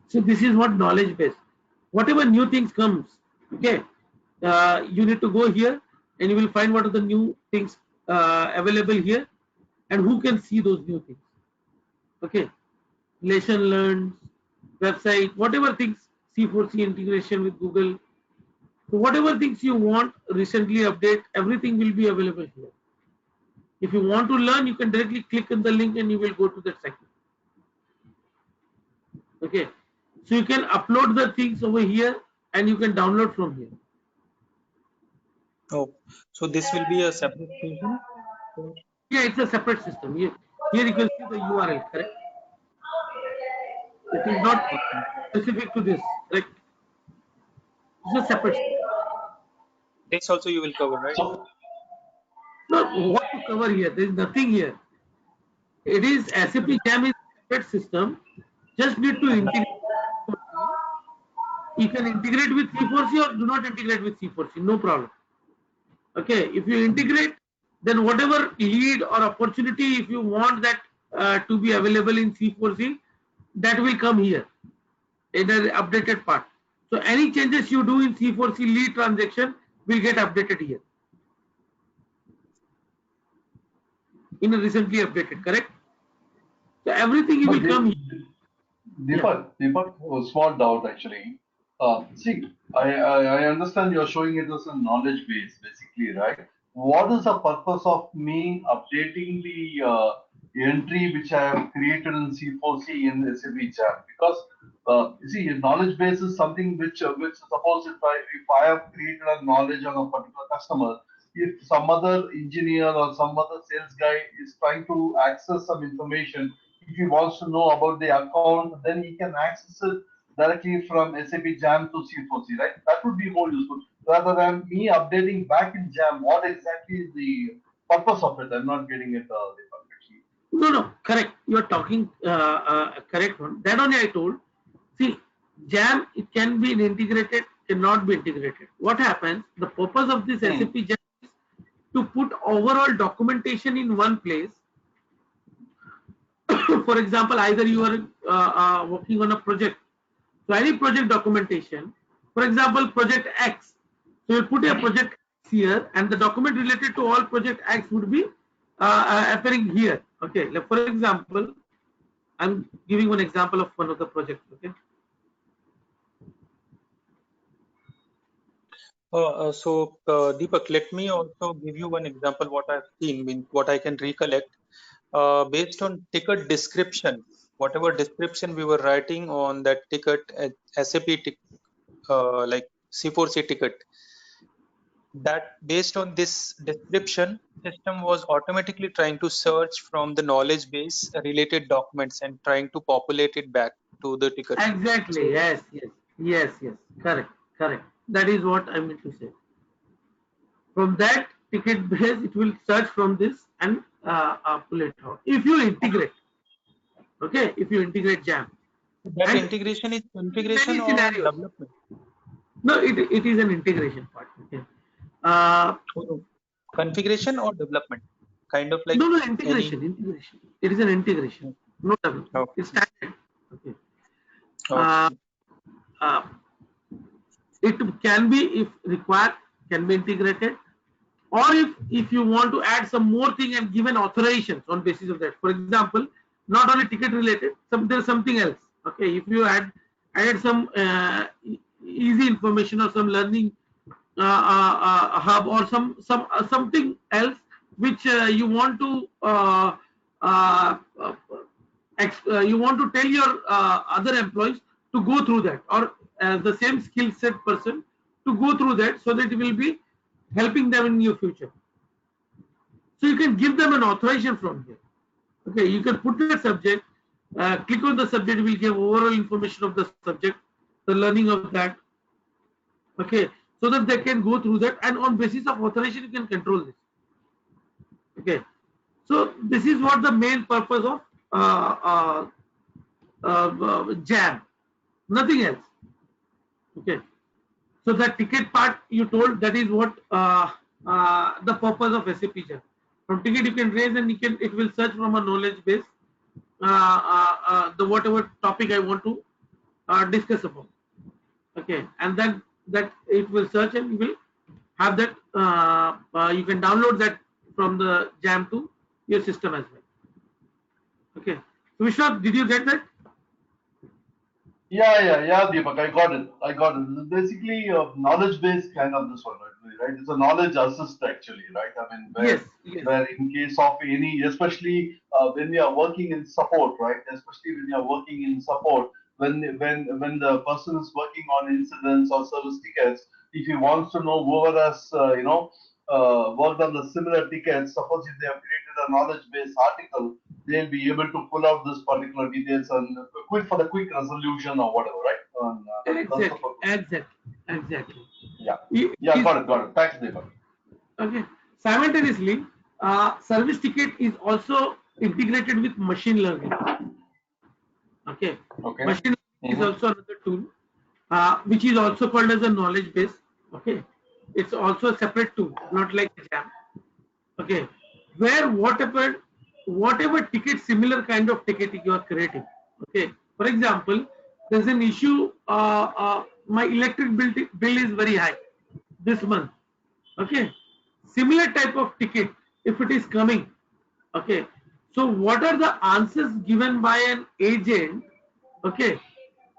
[SPEAKER 3] So this is what knowledge base. Whatever new things comes, okay, you need to go here and you will find what are the new things available here, and who can see those new things. Okay, lesson learned, website, whatever things, C4C integration with Google. So whatever things you want recently update, everything will be available here. If you want to learn, you can directly click on the link and you will go to that section. Okay, so you can upload the things over here and you can download from here.
[SPEAKER 2] Oh, so this will be a separate station?
[SPEAKER 3] Yeah, it's a separate system. Here you can see the URL, correct? It is not specific to this, correct? It's a separate system.
[SPEAKER 2] This also you will cover, right?
[SPEAKER 5] So,
[SPEAKER 3] No, what to cover here? There is nothing here. It is SAP Jam is a separate system. Just need to integrate. You can integrate with C4C or do not integrate with C4C, no problem. Okay, if you integrate, then whatever lead or opportunity, if you want that to be available in C4C, that will come here in the updated part. So any changes you do in C4C lead transaction will get updated here in a recently updated, correct? So everything will come here.
[SPEAKER 5] Deepak, a small doubt actually. See, I understand you're showing it as a knowledge base, basically, right? What is the purpose of me updating the entry which I have created in C4C in SAP Jam? Because you see, a knowledge base is something which suppose if I have created a knowledge on a particular customer, if some other engineer or some other sales guy is trying to access some information, if he wants to know about the account, then he can access it directly from SAP Jam to C4C, right? That would be more useful rather than me updating back in Jam. What exactly is the purpose of it? I'm not getting it, actually.
[SPEAKER 3] No, correct. You are talking correct one. That only I told. See, Jam, it can be integrated, cannot be integrated. What happens? The purpose of this SAP Jam is to put overall documentation in one place. For example, either you are working on a project, so any project documentation, for example, project X. So you put a project X here, and the document related to all project X would be appearing here. Okay, like for example, I'm giving one example of one of the projects. Okay.
[SPEAKER 2] Deepak, let me also give you one example what I've seen, what I can recollect. Based on ticket description, whatever description we were writing on that ticket, SAP like C4C ticket, that based on this description, system was automatically trying to search from the knowledge base related documents and trying to populate it back to the ticket.
[SPEAKER 3] Exactly.
[SPEAKER 2] So,
[SPEAKER 3] Yes. Correct. That is what I meant to say. From that ticket base, it will search from this and pull it out. If you integrate, okay, if you integrate Jam.
[SPEAKER 2] that
[SPEAKER 3] And
[SPEAKER 2] integration is configuration
[SPEAKER 3] many
[SPEAKER 2] or
[SPEAKER 3] scenarios.
[SPEAKER 2] development?
[SPEAKER 3] No, it is an integration part. Okay. Uh,
[SPEAKER 2] Configuration or development? Kind of like
[SPEAKER 3] no,
[SPEAKER 2] any.
[SPEAKER 3] integration. It is an integration. No development.
[SPEAKER 2] Okay.
[SPEAKER 3] It's standard. Okay.
[SPEAKER 2] Okay.
[SPEAKER 3] Uh, uh, it can be, if required, can be integrated, or if you want to add some more thing and give an authorizations on basis of that. For example, not only ticket related, there's something else. Okay, if you added some easy information or some learning hub or something else which you want to uh, uh, you want to tell your other employees to go through that, or the same skill set person to go through that, so that it will be helping them in your future. So you can give them an authorization from here. Okay, you can put the subject, click on the subject, will give overall information of the subject, the learning of that. Okay, so that they can go through that, and on basis of authorization you can control this. Okay, so this is what the main purpose of jam, nothing else. Okay, so the ticket part you told, that is what the purpose of SAP jam. From ticket you can raise, and it will search from a knowledge base the whatever topic I want to discuss about. Okay, and then that it will search, and you will have that. You can download that from the jam to your system as well. Okay, so Vishwanath, did you get that?
[SPEAKER 5] Yeah, Deepak, I got it. This is basically a knowledge-based kind of this one, right? It's a knowledge assist actually, right? I mean,
[SPEAKER 3] Yes.
[SPEAKER 5] where in case of any, especially when we are working in support, right? Especially when you are working in support, when the person is working on incidents or service tickets, if he wants to know whoever has, worked on the similar tickets, suppose if they have created a knowledge-based article, they'll be able to pull out this particular details and quick for the quick resolution or whatever, right? That's the purpose.
[SPEAKER 3] Exactly.
[SPEAKER 5] Yeah,
[SPEAKER 3] It
[SPEAKER 5] yeah,
[SPEAKER 3] is-
[SPEAKER 5] got it. Thanks, Deepak.
[SPEAKER 3] Okay. Simultaneously, service ticket is also integrated with machine learning. Okay.
[SPEAKER 5] Okay.
[SPEAKER 3] Machine learning is
[SPEAKER 5] Mm-hmm.
[SPEAKER 3] also another tool, which is also called as a knowledge base. Okay. It's also a separate tool, not like jam. Okay. Where whatever ticket, similar kind of ticket you are creating. Okay. For example, there's an issue. My electric bill is very high this month. Okay, similar type of ticket, if it is coming. Okay, so what are the answers given by an agent? Okay,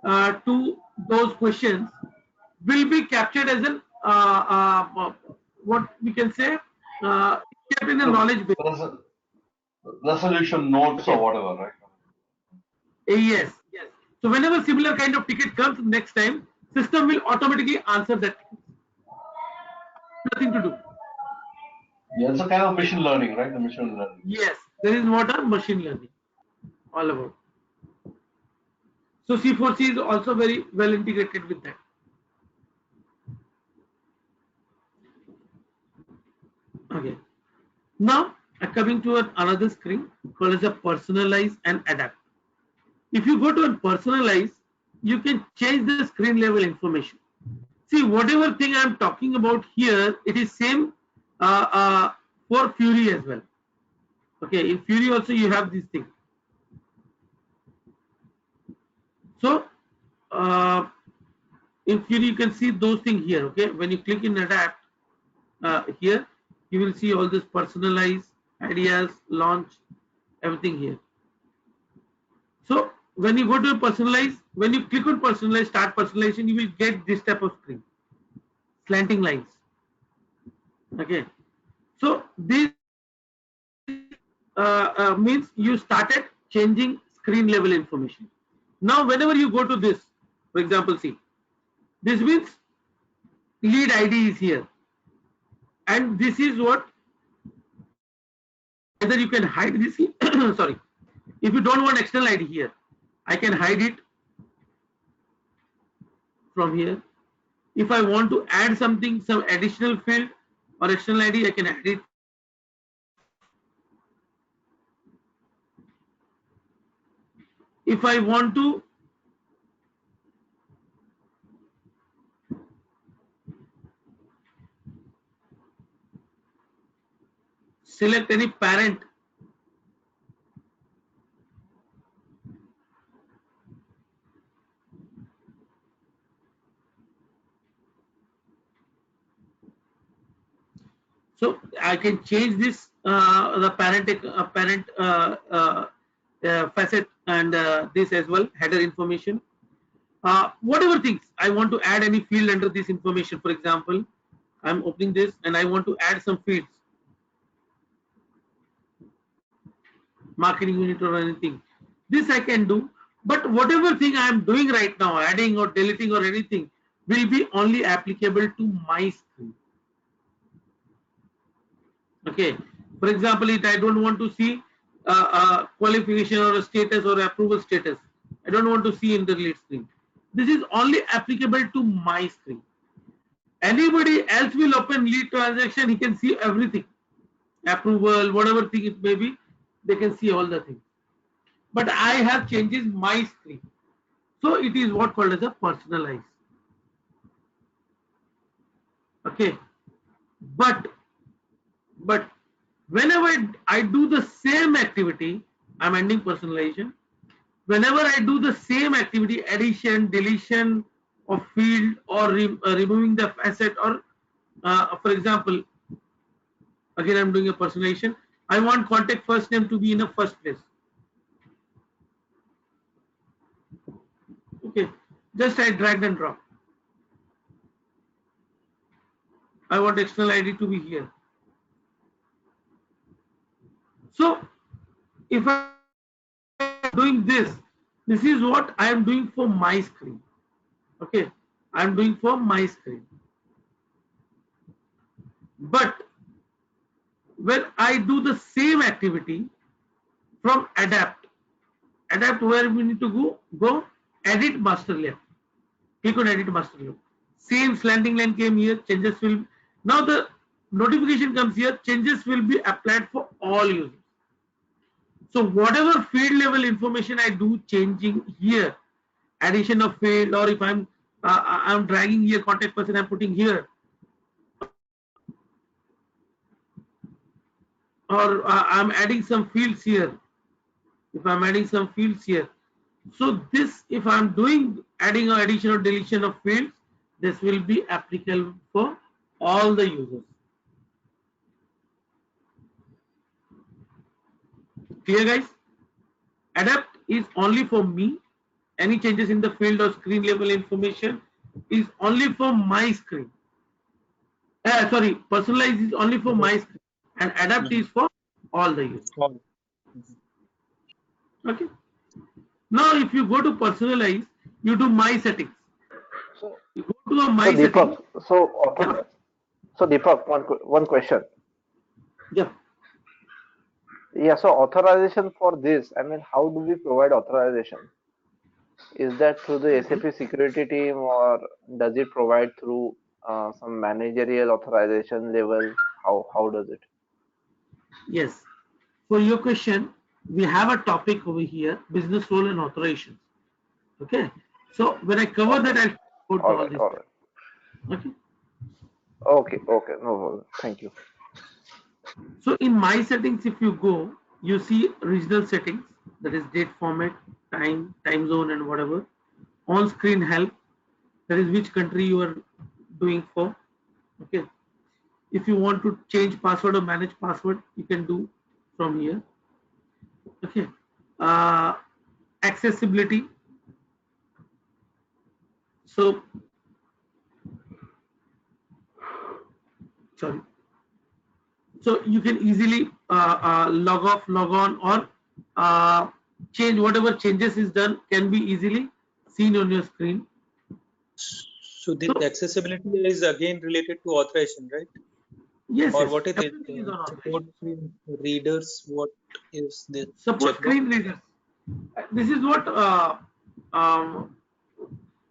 [SPEAKER 3] to those questions will be captured as an what we can say, kept in a knowledge base.
[SPEAKER 5] Resolution notes
[SPEAKER 3] Okay.
[SPEAKER 5] or whatever, right?
[SPEAKER 3] Yes. So whenever similar kind of ticket comes next time, system will automatically answer that. Nothing to do.
[SPEAKER 5] Yeah, it's a kind of machine learning, right? The machine learning.
[SPEAKER 3] Yes, there is what a machine learning all about. So C4C is also very well integrated with that. Okay. Now coming to another screen called as a personalize and adapt. If you go to a personalize, you can change the screen level information. See, whatever thing I am talking about here, it is same for Fury as well. Okay, in Fury also you have this thing. So in Fury you can see those things here. Okay, when you click in adapt, here you will see all this personalize, ideas, launch, everything here. So when you go to personalize, when you click on personalize, start personalization, you will get this type of screen, slanting lines. Okay, so this means you started changing screen level information. Now whenever you go to this, for example, see, this means lead ID is here, and this is what, either you can hide this here. Sorry, if you don't want external ID here, I can hide it from here. If I want to add something, some additional field or external ID, I can add it. If I want to select any parent. So I can change this the parent facet and this as well, header information. Whatever things I want to add any field under this information. For example, I'm opening this and I want to add some fields, marketing unit or anything. This I can do, but whatever thing I am doing right now, adding or deleting or anything, will be only applicable to my screen. Okay. For example, if I don't want to see qualification or a status or approval status, I don't want to see in the lead screen. This is only applicable to my screen. Anybody else will open lead transaction, he can see everything, approval, whatever thing it may be, they can see all the things. But I have changes my screen. So it is what called as a personalized. Okay. But whenever I do the same activity, I'm ending personalization. Whenever I do the same activity, addition, deletion of field or removing the facet or for example, again I'm doing a personalization. I want contact first name to be in the first place. Okay, just I drag and drop. I want external ID to be here. So if I am doing this, this is what I am doing for my screen. Okay, I am doing for my screen. But when I do the same activity from adapt where we need to go edit master layout. Click on edit master layout. Same slanting line came here, changes will, now the notification comes here, changes will be applied for all users. So whatever field level information I do changing here, addition of field, or if I'm dragging here contact person, I'm putting here, or I'm adding some fields here. If I'm adding some fields here, so this, if I'm doing adding or addition or deletion of fields, this will be applicable for all the users. Clear, guys? Adapt is only for me. Any changes in the field or screen level information is only for my screen. Sorry, personalize is only for my screen, and adapt is for all the users. Okay. Now, if you go to personalize, you do my settings.
[SPEAKER 4] So,
[SPEAKER 3] You go to the my
[SPEAKER 4] so
[SPEAKER 3] settings.
[SPEAKER 4] Deepak, so Deepak, one question.
[SPEAKER 3] Yeah.
[SPEAKER 4] Yeah, so authorization for this, I mean, how do we provide authorization? Is that through the SAP security team, or does it provide through some managerial authorization level? How does it?
[SPEAKER 3] Yes. For your question, we have a topic over here, business role and authorizations. Okay. So when I cover that, I'll go to all this.
[SPEAKER 4] All right.
[SPEAKER 3] Okay.
[SPEAKER 4] Okay, no problem. Thank you.
[SPEAKER 3] So in my settings, if you go, you see regional settings, that is date format, time zone, and whatever. On screen help, that is which country you are doing for. Okay. If you want to change password or manage password, you can do from here. Okay. Accessibility. So, sorry. So you can easily log off, log on, or change whatever changes is done can be easily seen on your screen.
[SPEAKER 2] So the accessibility is again related to authorization, right?
[SPEAKER 3] Yes.
[SPEAKER 2] Or
[SPEAKER 3] Yes.
[SPEAKER 2] what is it?
[SPEAKER 3] Everything is on
[SPEAKER 2] Support screen readers. What is the
[SPEAKER 3] support screen readers? This is what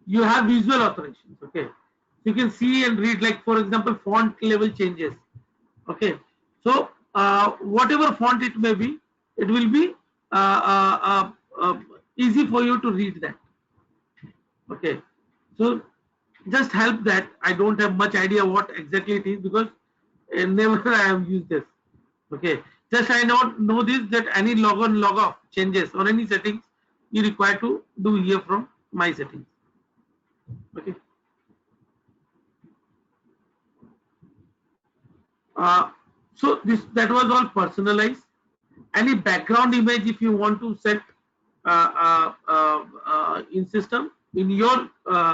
[SPEAKER 3] you have visual authorizations. Okay. You can see and read, like for example, font level changes. Okay. So whatever font it may be, it will be easy for you to read that. Okay. So just help that. I don't have much idea what exactly it is, because never I have used this. Okay, just I know this, that any log on log off changes or any settings you require to do here from my settings. Okay. So that was all personalized. Any background image if you want to set in system in your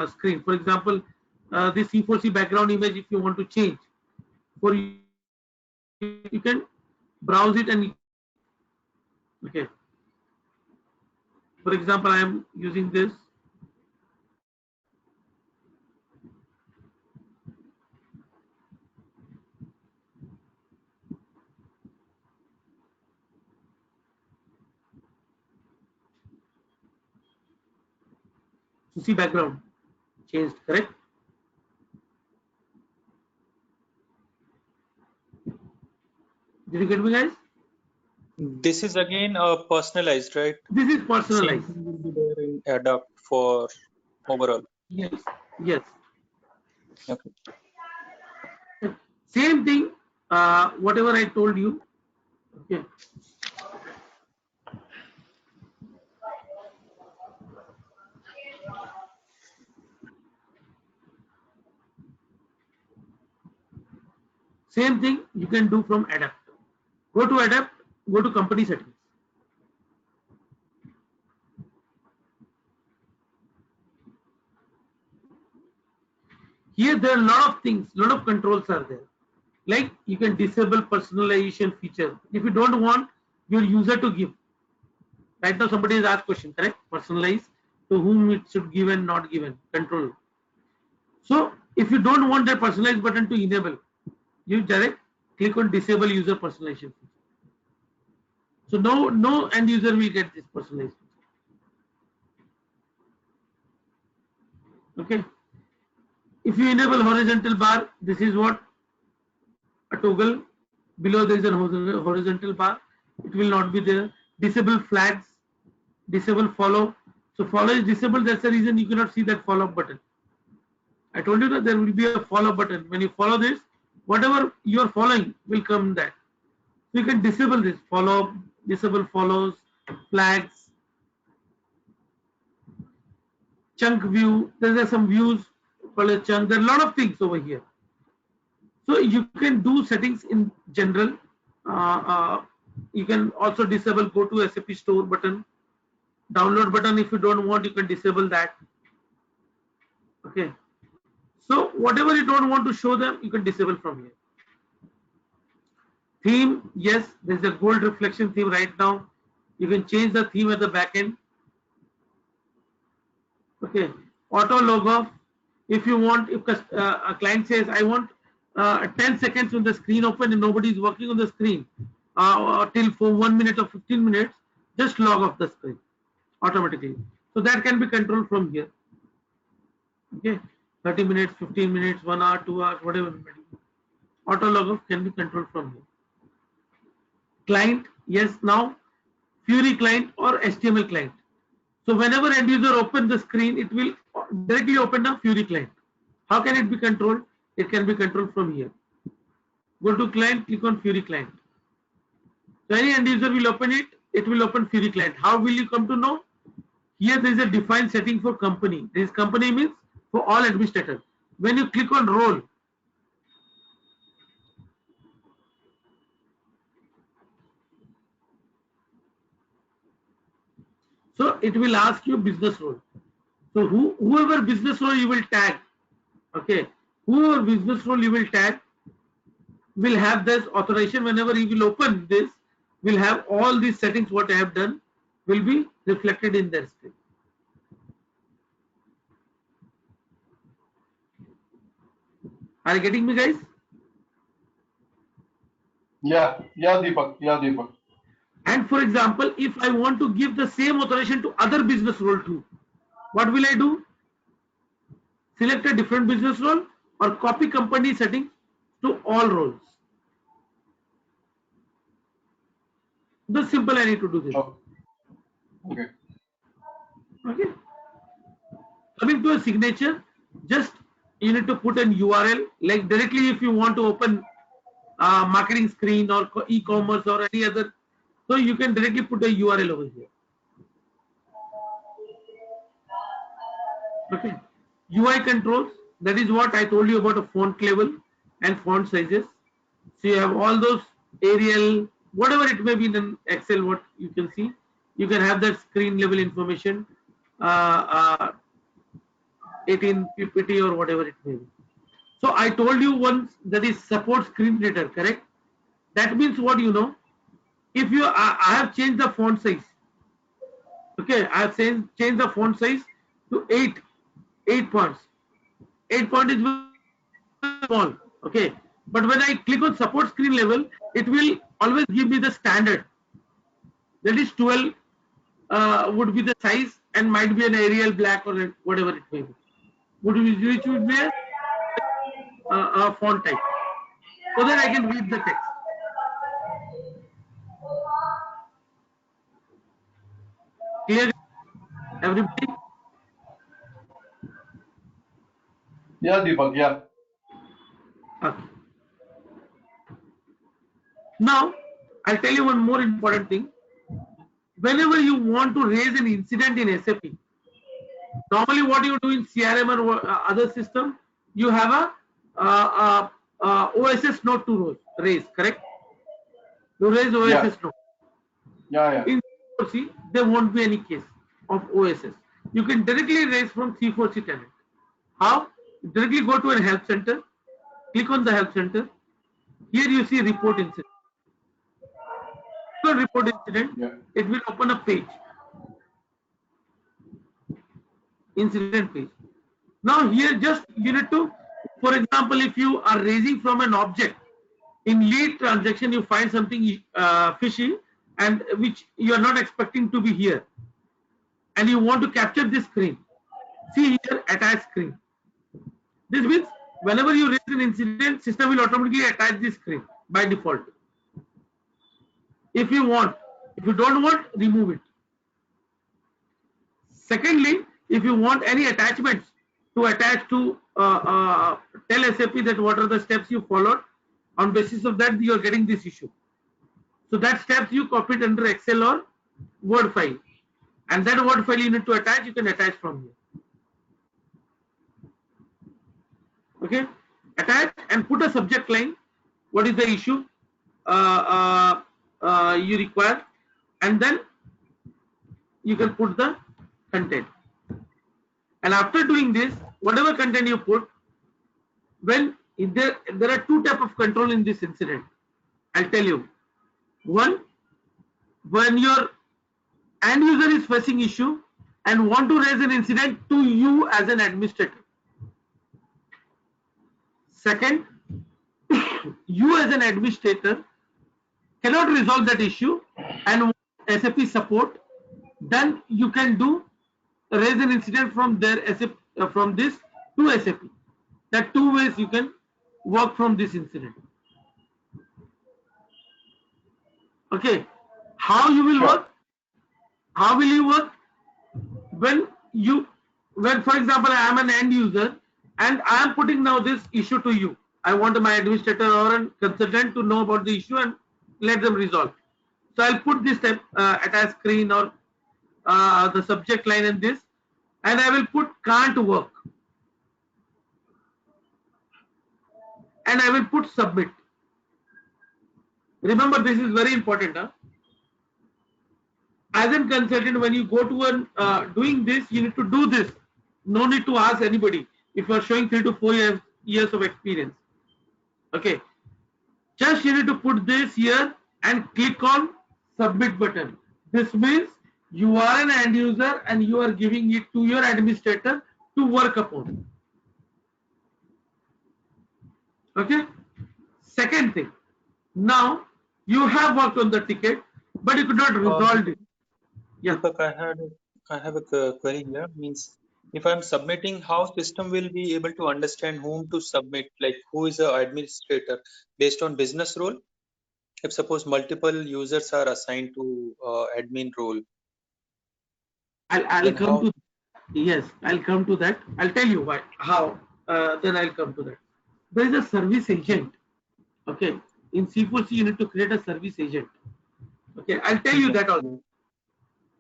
[SPEAKER 3] screen, for example, the C4C background image, if you want to change, for you can browse it and okay. For example, I am using this. To see background changed, correct? Did you get me, guys?
[SPEAKER 2] This is again personalized, right?
[SPEAKER 3] This is
[SPEAKER 2] Same
[SPEAKER 3] personalized.
[SPEAKER 2] thing will be there in adapt for overall.
[SPEAKER 3] Yes, yes.
[SPEAKER 2] Okay.
[SPEAKER 3] Same thing. Whatever I told you. Okay. Same thing you can do from adapt. Go to adapt. Go to company settings. Here there are a lot of things, lot of controls are there. Like you can disable personalization feature. If you don't want your user to give. Right now somebody has asked question, correct? Personalize to whom it should give and not given. Control. So if you don't want that personalized button to enable, you direct click on disable user personalization feature. So no end user will get this personalized feature. Okay. If you enable horizontal bar, this is what a toggle. Below there is a horizontal bar. It will not be there. Disable flags. Disable follow. So follow is disabled. That's the reason you cannot see that follow button. I told you that there will be a follow button. When you follow this, whatever you are following will come that. So you can disable this follow, disable follows, flags, chunk view. There are some views called a chunk. There are a lot of things over here. So you can do settings in general. You can also disable go to SAP store button, download button. If you don't want, you can disable that. Okay. So whatever you don't want to show them, you can disable from here. Theme, yes, there's a gold reflection theme right now. You can change the theme at the back end. Okay. Auto log off. If you want, if a client says, I want 10 seconds when the screen open and nobody is working on the screen till for 1 minute or 15 minutes, just log off the screen automatically. So that can be controlled from here. Okay. 30 minutes, 15 minutes, 1 hour, 2 hours, whatever. Auto log off can be controlled from here. Client, yes, now Fury client or HTML client. So whenever end user open the screen, it will directly open the Fury client. How can it be controlled? It can be controlled from here. Go to client, click on Fury client. So any end user will open it, it will open Fury client. How will you come to know? Here there is a defined setting for company. This company means for all administrators. When you click on role, so it will ask you business role. So whoever business role you will tag, okay, whoever business role you will tag will have this authorization. Whenever you will open this, will have all these settings what I have done will be reflected in their screen. Are you getting me, guys?
[SPEAKER 5] Yeah, Deepak. Yeah, Deepak.
[SPEAKER 3] And for example, if I want to give the same authorization to other business role too, what will I do? Select a different business role or copy company settings to all roles. This simple I need to do this.
[SPEAKER 5] Oh, okay.
[SPEAKER 3] Okay. Coming to a signature, just you need to put an URL. Like directly, if you want to open marketing screen or e-commerce or any other. So you can directly put a URL over here. Okay. UI controls, that is what I told you about a font level and font sizes. So you have all those Arial, whatever it may be in Excel, what you can see. You can have that screen level information, 18 PPT or whatever it may be. So I told you once that is support screen reader, correct? That means what you know. If you, I have changed the font size. Okay, I have changed the font size to 8 points. 8 point is very small. Okay, but when I click on support screen level, it will always give me the standard. That is 12 would be the size and might be an Arial black or whatever it may be. Which would be a font type, so that I can read the text. Clear, everybody?
[SPEAKER 5] Yeah, Deepak, yeah.
[SPEAKER 3] Okay. Now, I'll tell you one more important thing. Whenever you want to raise an incident in SAP, normally what you do in CRM or other system, you have a OSS note to raise, correct? You raise
[SPEAKER 5] Yeah.
[SPEAKER 3] OSS note.
[SPEAKER 5] Yeah.
[SPEAKER 3] In C4C, there won't be any case of OSS. You can directly raise from C4C tenant. How? Directly go to a help center, click on the help center. Here you see report incident. Report incident,
[SPEAKER 5] Yeah.
[SPEAKER 3] it will open a page, incident page. Now here just you need to, for example, if you are raising from an object, in lead transaction you find something fishy and which you are not expecting to be here, and you want to capture this screen. See here, attach screen. This means whenever you raise an incident, system will automatically attach this screen by default. If you want, if you don't want, remove it. Secondly, if you want any attachments to attach to tell SAP that what are the steps you followed, on basis of that you are getting this issue. So that steps you copy it under Excel or Word file, and that Word file you need to attach, you can attach from here. Okay, attach and put a subject line. What is the issue you require, and then you can put the content. And after doing this, whatever content you put, when there are two types of control in this incident. I'll tell you. One, when your end user is facing issue and want to raise an incident to you as an administrator. Second, you as an administrator cannot resolve that issue and want SAP support, then you can do raise an incident from there SAP, from this to SAP. That two ways you can work from this incident. Okay, how you will work? How will you work? When for example, I am an end user and I am putting now this issue to you. I want my administrator or a consultant to know about the issue and let them resolve. So I'll put this type attach screen or the subject line in this, and I will put can't work, and I will put submit. Remember, this is very important. As a consultant, when you go to doing this, you need to do this. No need to ask anybody if you are showing 3 to 4 years of experience. Okay, just you need to put this here and click on submit button. This means you are an end user and you are giving it to your administrator to work upon. Okay. Second thing, now you have worked on the ticket, but you could not resolve it. Yeah.
[SPEAKER 2] Deepak, I have a query here. Means if I'm submitting, how system will be able to understand whom to submit? Like who is the administrator based on business role? If suppose multiple users are assigned to admin role.
[SPEAKER 3] I'll come to, yes, I'll come to that. I'll tell you why, how, then I'll come to that. There is a service agent. Okay, in C4C you need to create a service agent. Okay, I'll tell you that also.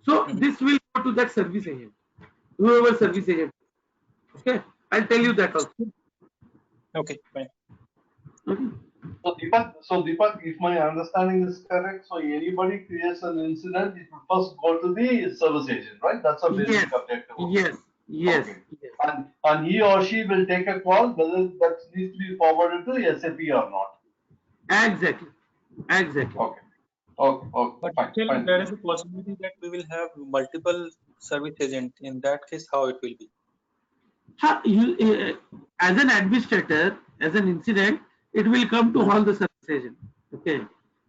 [SPEAKER 3] So this will go to that service agent, whoever service agent. Okay, I'll tell you that also.
[SPEAKER 2] Okay, fine.
[SPEAKER 3] Okay.
[SPEAKER 5] So Deepak, if my understanding is correct, so anybody creates an incident, it will first go to the service agent, right? That's a
[SPEAKER 3] Yes,
[SPEAKER 5] basic objective.
[SPEAKER 3] yes,
[SPEAKER 5] Okay.
[SPEAKER 3] yes.
[SPEAKER 5] And he or she will take a call whether that needs to be forwarded to SAP or not.
[SPEAKER 3] Exactly, exactly.
[SPEAKER 5] Okay. Okay. Okay.
[SPEAKER 2] But
[SPEAKER 5] Fine.
[SPEAKER 2] still,
[SPEAKER 5] Fine.
[SPEAKER 2] there is a possibility that we will have multiple service agent. In that case, how it will be?
[SPEAKER 3] As an administrator, as an incident, it will come to all the service agent. Okay,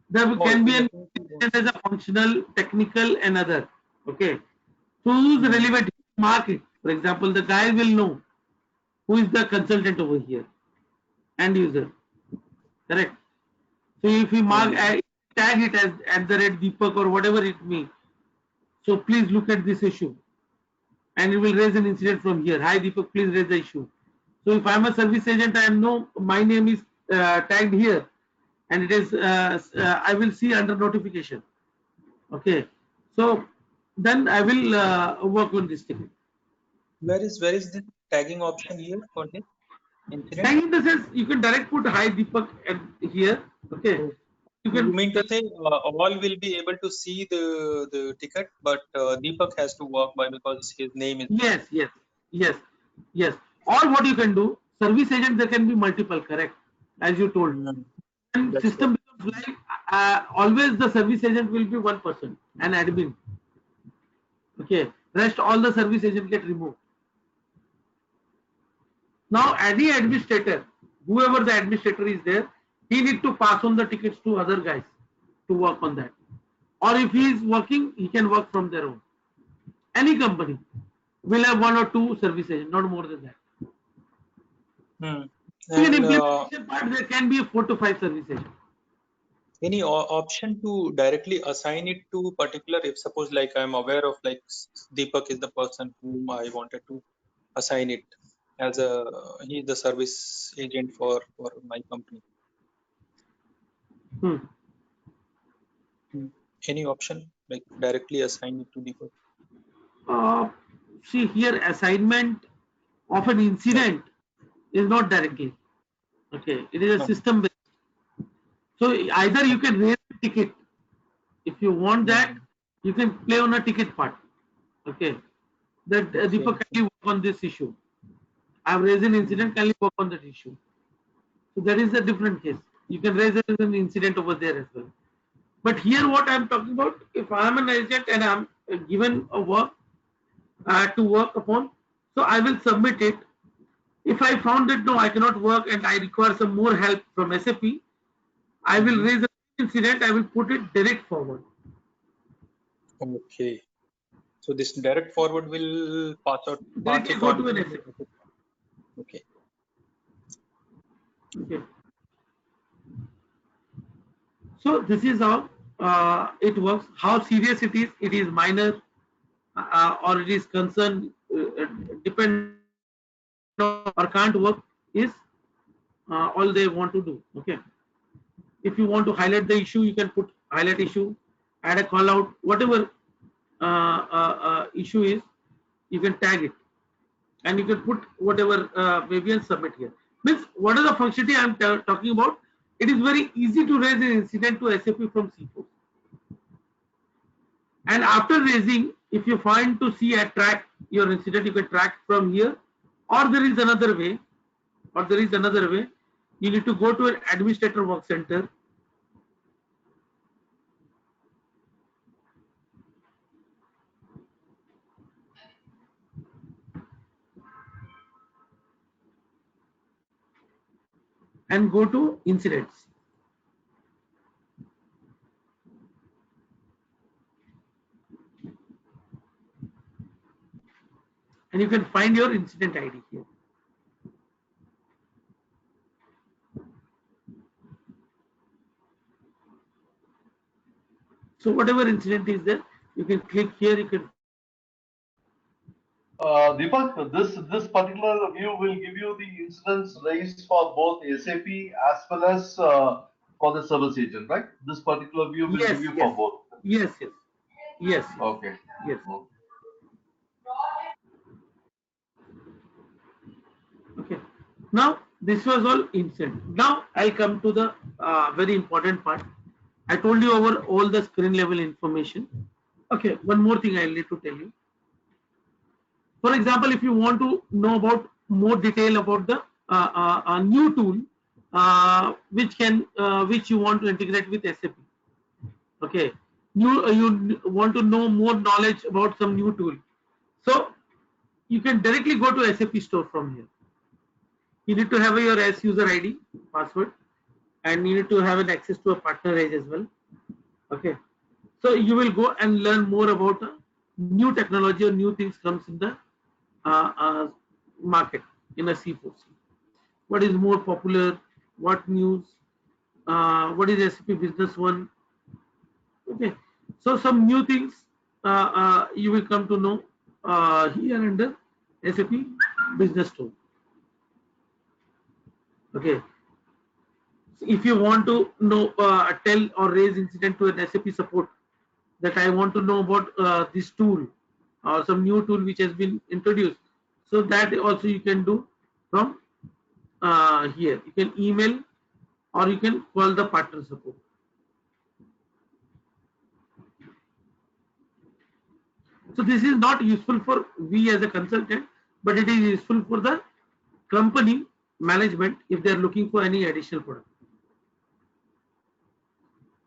[SPEAKER 3] there
[SPEAKER 2] Oh,
[SPEAKER 3] can
[SPEAKER 2] it
[SPEAKER 3] be
[SPEAKER 2] will
[SPEAKER 3] an
[SPEAKER 2] definitely
[SPEAKER 3] incident as a functional, technical, and other. Okay, so who's relevant? Mark it. For example, the guy will know who is the consultant over here, end user. Correct. So if we mark, tag it as at the red Deepak or whatever it may. So please look at this issue, and it will raise an incident from here. Hi Deepak, please raise the issue. So if I'm a service agent, I know my name is tagged here, and it is I will see under notification. Okay, so then I will work on this ticket.
[SPEAKER 2] where is the tagging option here for this incident?
[SPEAKER 3] Tag in the sense you can direct put hi Deepak at here. Okay,
[SPEAKER 2] Oh,
[SPEAKER 3] you
[SPEAKER 2] you
[SPEAKER 3] can
[SPEAKER 2] mean to say all will be able to see the ticket, but Deepak has to walk by because his name is there.
[SPEAKER 3] yes, yes, yes, yes. Or what you can do, service agent there can be multiple. Correct, as you told.
[SPEAKER 2] Hmm,
[SPEAKER 3] And
[SPEAKER 2] that's what.
[SPEAKER 3] system becomes like always the service agent will be one person, an admin. Okay, rest all the service agent get removed. Now any administrator, whoever the administrator is there, he need to pass on the tickets to other guys to work on that. Or if he is working, he can work from their own. Any company will have one or two service agents, not more than that.
[SPEAKER 2] Hmm.
[SPEAKER 3] In
[SPEAKER 2] And
[SPEAKER 3] implementation part, there can be 4 to 5 service agents.
[SPEAKER 2] any option to directly assign it to particular, if suppose like I'm aware of like Deepak is the person whom I wanted to assign it as a he's the service agent for my company.
[SPEAKER 3] Hmm.
[SPEAKER 2] Hmm. Any option like directly assign it to Deepak?
[SPEAKER 3] Uh, See here, assignment of an
[SPEAKER 2] No,
[SPEAKER 3] incident is not directly. Okay, it is a
[SPEAKER 2] no.
[SPEAKER 3] system based. So either you can raise a ticket. If you want that,
[SPEAKER 2] Hmm.
[SPEAKER 3] you can play on a ticket part. Okay, that
[SPEAKER 2] Okay.
[SPEAKER 3] Deepak, can you work on this issue? I have raised an incident, can you work on that issue? So that is a different case. You can raise it as an incident over there as well. But here what I am talking about, if I am an agent and I am given a work to work upon, so I will submit it. If I found that no, I cannot work and I require some more help from SAP, I will raise an incident, I will put it direct forward.
[SPEAKER 2] Okay. So this direct forward will pass
[SPEAKER 3] Directly
[SPEAKER 2] it
[SPEAKER 3] go
[SPEAKER 2] on
[SPEAKER 3] to an
[SPEAKER 2] to.
[SPEAKER 3] SAP.
[SPEAKER 2] Okay.
[SPEAKER 3] Okay. So this is how it works. How serious it is minor, or it is concerned, depend or can't work is all they want to do. Okay. If you want to highlight the issue, you can put highlight issue, add a call out, whatever issue is, you can tag it, and you can put whatever maybe and submit here. Means what is the functionality I am talking about? It is very easy to raise an incident to SAP from C4. And after raising, if you find to see a track your incident, you can track from here, or there is another way, you need to go to an administrator work center and go to incidents. And you can find your incident ID here. So whatever incident is there, you can click here, you can.
[SPEAKER 5] Deepak, this particular view will give you the incidents raised for both SAP as well as for the service agent, right? This particular view will
[SPEAKER 3] Yes,
[SPEAKER 5] give you
[SPEAKER 3] yes,
[SPEAKER 5] for both.
[SPEAKER 3] yes, yes, yes,
[SPEAKER 5] Okay.
[SPEAKER 3] yes.
[SPEAKER 5] Okay.
[SPEAKER 3] Okay. Now this was all instant. Now I'll come to the very important part. I told you over all the screen level information. Okay, one more thing I need to tell you. For example, if you want to know about more detail about the new tool which you want to integrate with SAP. Okay, you want to know more knowledge about some new tool. So you can directly go to SAP store from here. You need to have your S user ID password, and you need to have an access to a partner edge as well. Okay, so you will go and learn more about new technology or new things comes in the uh, uh, market in a C4C. What is more popular? What news? What is SAP Business One? Okay, so some new things you will come to know here under SAP Business Tool. Okay, if you want to know tell or raise incident to an SAP support that I want to know about this tool or some new tool which has been introduced, so that also you can do from here. You can email or you can call the partner support. So this is not useful for we as a consultant, but it is useful for the company management if they are looking for any additional product.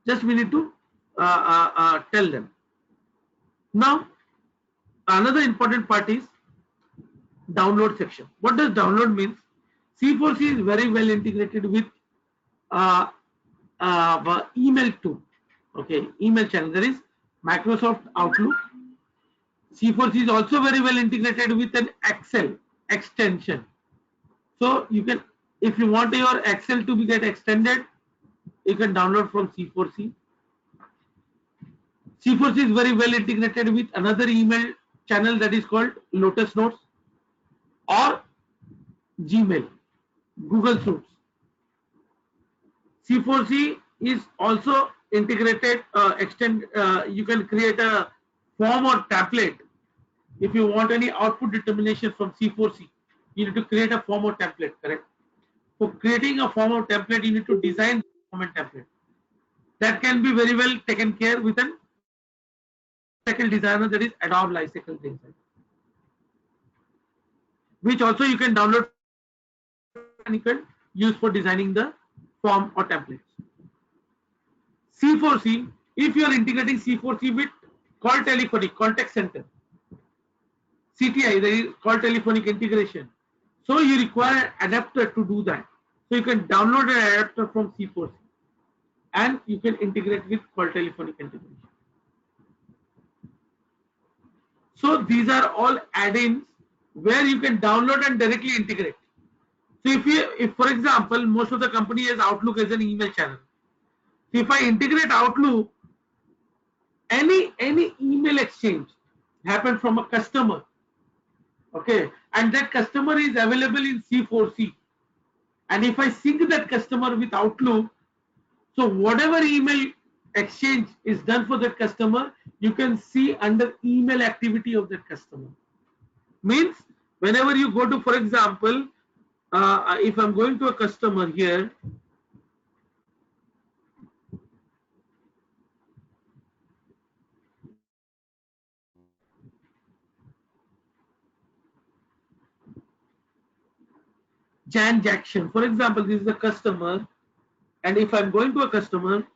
[SPEAKER 3] Just we need to tell them. Now another important part is download section. What does download means? C4C is very well integrated with uh, email tool. Okay, email channel. There is Microsoft Outlook. C4C is also very well integrated with an Excel extension. So you can, if you want your Excel to be get extended, you can download from C4C. C4C is very well integrated with another email channel that is called Lotus Notes or Gmail, Google Suites. C4C is also integrated, you can create a form or template. If you want any output determination from C4C, you need to create a form or template, correct? For creating a form or template, you need to design the form and template. That can be very well taken care with an lifecycle designer, that is Adobe lifecycle design, which also you can download and you can use for designing the form or templates. C4C, if you are integrating C4C with call telephonic contact center, CTI, that is call telephonic integration. So you require an adapter to do that. So you can download an adapter from C4C and you can integrate with call telephonic integration. So these are all add-ins where you can download and directly integrate. So if for example, most of the company has Outlook as an email channel. So if I integrate Outlook, any email exchange happen from a customer, okay, and that customer is available in C4C, and if I sync that customer with Outlook, so whatever email exchange is done for that customer, you can see under email activity of that customer. Means whenever you go to, for example, if I'm going to a customer here, Jan Jackson, for example, this is a customer, and if I'm going to a customer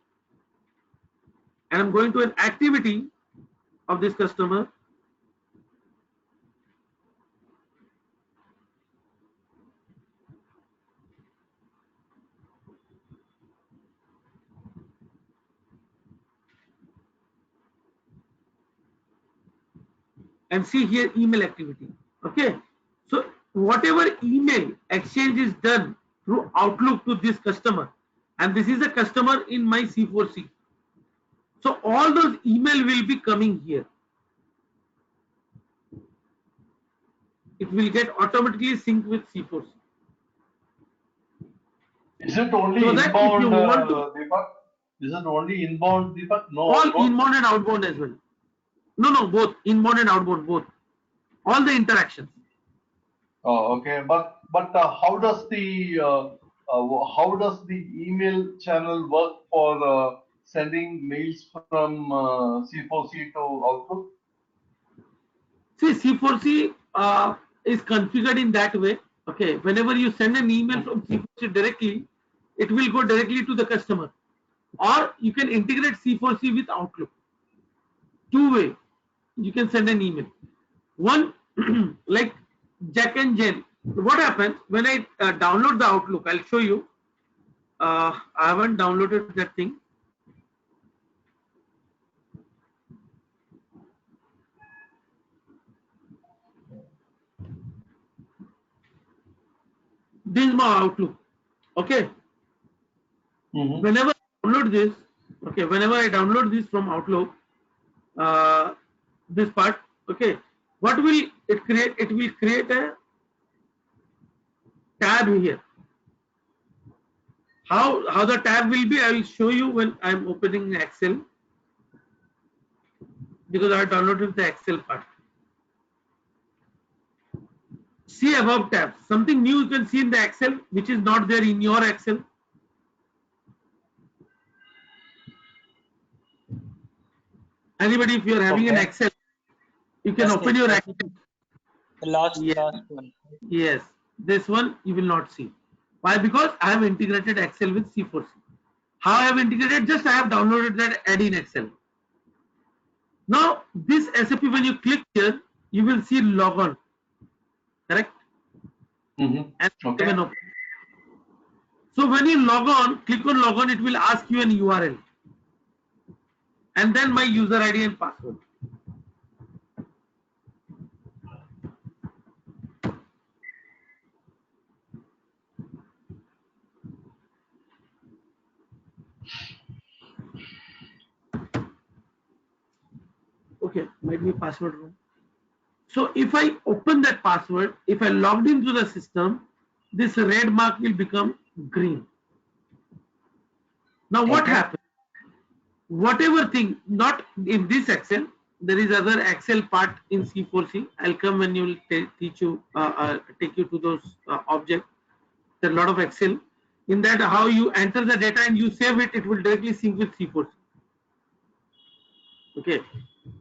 [SPEAKER 3] and I'm going to an activity of this customer, and see here email activity. Okay, so whatever email exchange is done through Outlook to this customer, and this is a customer in my C4C, so all those email will be coming here. It will get automatically synced with C4C.
[SPEAKER 5] Is it only
[SPEAKER 3] So that if you
[SPEAKER 5] inbound,
[SPEAKER 3] want to,
[SPEAKER 5] Deepak? Is it only inbound, Deepak? No
[SPEAKER 3] all
[SPEAKER 5] outbound?
[SPEAKER 3] inbound and outbound as well. No, both inbound and outbound, both. All the interactions.
[SPEAKER 5] Oh, okay. But how does the email channel work for sending mails from C4C to Outlook?
[SPEAKER 3] See, C4C is configured in that way. Okay, whenever you send an email from C4C directly, it will go directly to the customer. Or you can integrate C4C with Outlook. Two way, you can send an email. One, like Jack and Jen. What happens when I download the Outlook? I'll show you. I haven't downloaded that thing. This is my Outlook. Okay. Whenever I download this, okay, whenever I download this from Outlook, this part, okay, what will it create? It will create a tab here. How the tab will be, I will show you when I'm opening Excel, because I downloaded the Excel part. See above tab, something new you can see in the Excel which is not there in your Excel. Anybody, if you are having an Excel, you can open your Excel.
[SPEAKER 2] The last
[SPEAKER 3] Yes.
[SPEAKER 2] one.
[SPEAKER 3] Yes, this one you will not see. Why? Because I have integrated Excel with C4C. How I have integrated? Just I have downloaded that add in Excel. Now this SAP, when you click here, you will see log on. Correct? And
[SPEAKER 5] Okay.
[SPEAKER 3] even open. So when you log on, click on log on, it will ask you an URL. And then my user ID and password. Okay, might be password wrong. So if I open that password, if I logged into the system, this red mark will become green. Now what happens? Whatever thing, not in this Excel, there is other Excel part in C4C. I'll come and you will teach you, take you to those objects. There are a lot of Excel. In that, how you enter the data and you save it, it will directly sync with C4C. Okay.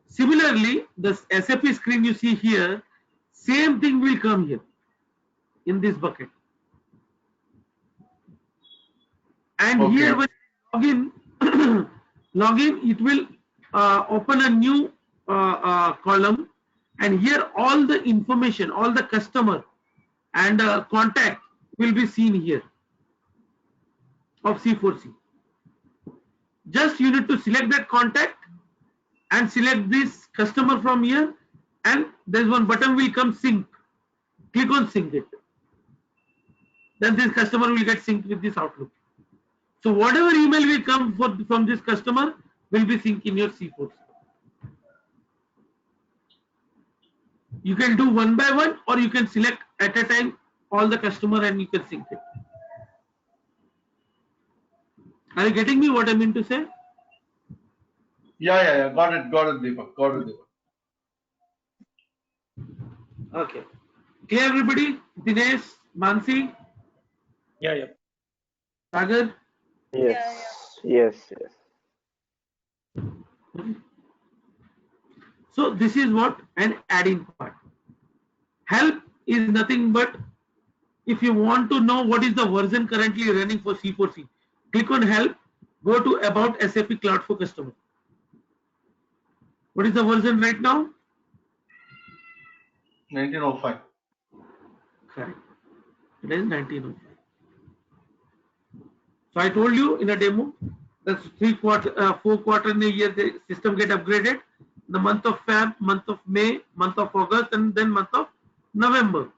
[SPEAKER 3] Similarly, the SAP screen you see here, same thing will come here in this bucket. And here when you log in, it will open a new column, and here all the information, all the customer and contact will be seen here of C4C. Just you need to select that contact and select this customer from here, and there's one button will come sync. Click on sync it. Then this customer will get synced with this Outlook. So whatever email will come from this customer will be synced in your C4C. You can do one by one, or you can select at a time all the customer and you can sync it. Are you getting me what I mean to say?
[SPEAKER 5] Yeah. Got it, Deepak. Got it, Deepak.
[SPEAKER 3] Okay. Clear, everybody? Dinesh, Mansi,
[SPEAKER 2] Yeah.
[SPEAKER 3] Sagar?
[SPEAKER 4] Yes.
[SPEAKER 3] So this is what an add-in part. Help is nothing but, if you want to know what is the version currently running for C4C, click on help, go to about SAP Cloud for Customer. What is the version right now?
[SPEAKER 5] 1905.
[SPEAKER 3] Correct. It is 1905. So I told you in a demo, that's 4 quarter in a year the system get upgraded. The month of Feb, month of May, month of August, and then month of November.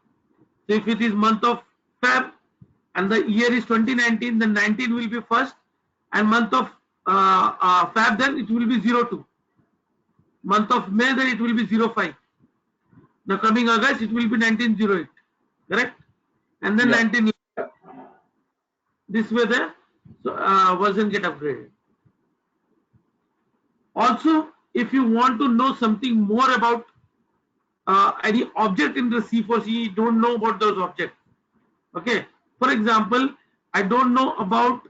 [SPEAKER 3] So if it is month of Feb and the year is 2019, then 19 will be first, and month of Feb then it will be 02. Month of May then it will be 05. Now coming August it will be 1908. Correct? And then 19. This way the version get upgraded. Also, if you want to know something more about any object in the C4C, you don't know about those objects. Okay. For example, I don't know about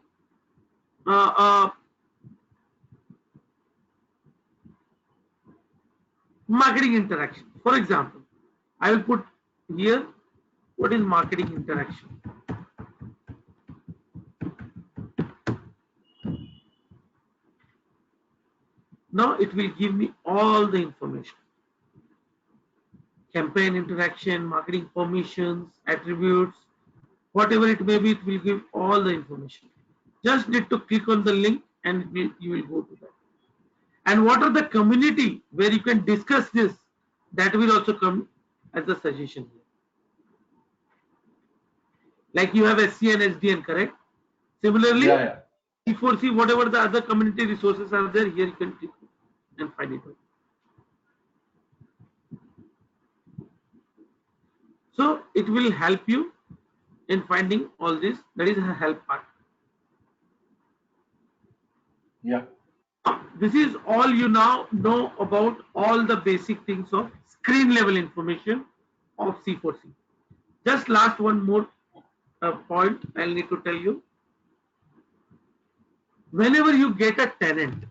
[SPEAKER 3] marketing interaction. For example, I will put here what is marketing interaction. Now it will give me all the information. Campaign interaction, marketing permissions, attributes, whatever it may be, it will give all the information. Just need to click on the link and you will go to that. And what are the community where you can discuss this, that will also come as a suggestion here. Like you have SC and SDN, correct? Similarly, C4C, whatever the other community resources are there, here you can click and find it out. So it will help you in finding all this. That is a help part.
[SPEAKER 5] Yeah.
[SPEAKER 3] This is all you now know about all the basic things of screen level information of C4C. Just last one more point I'll need to tell you. Whenever you get a tenant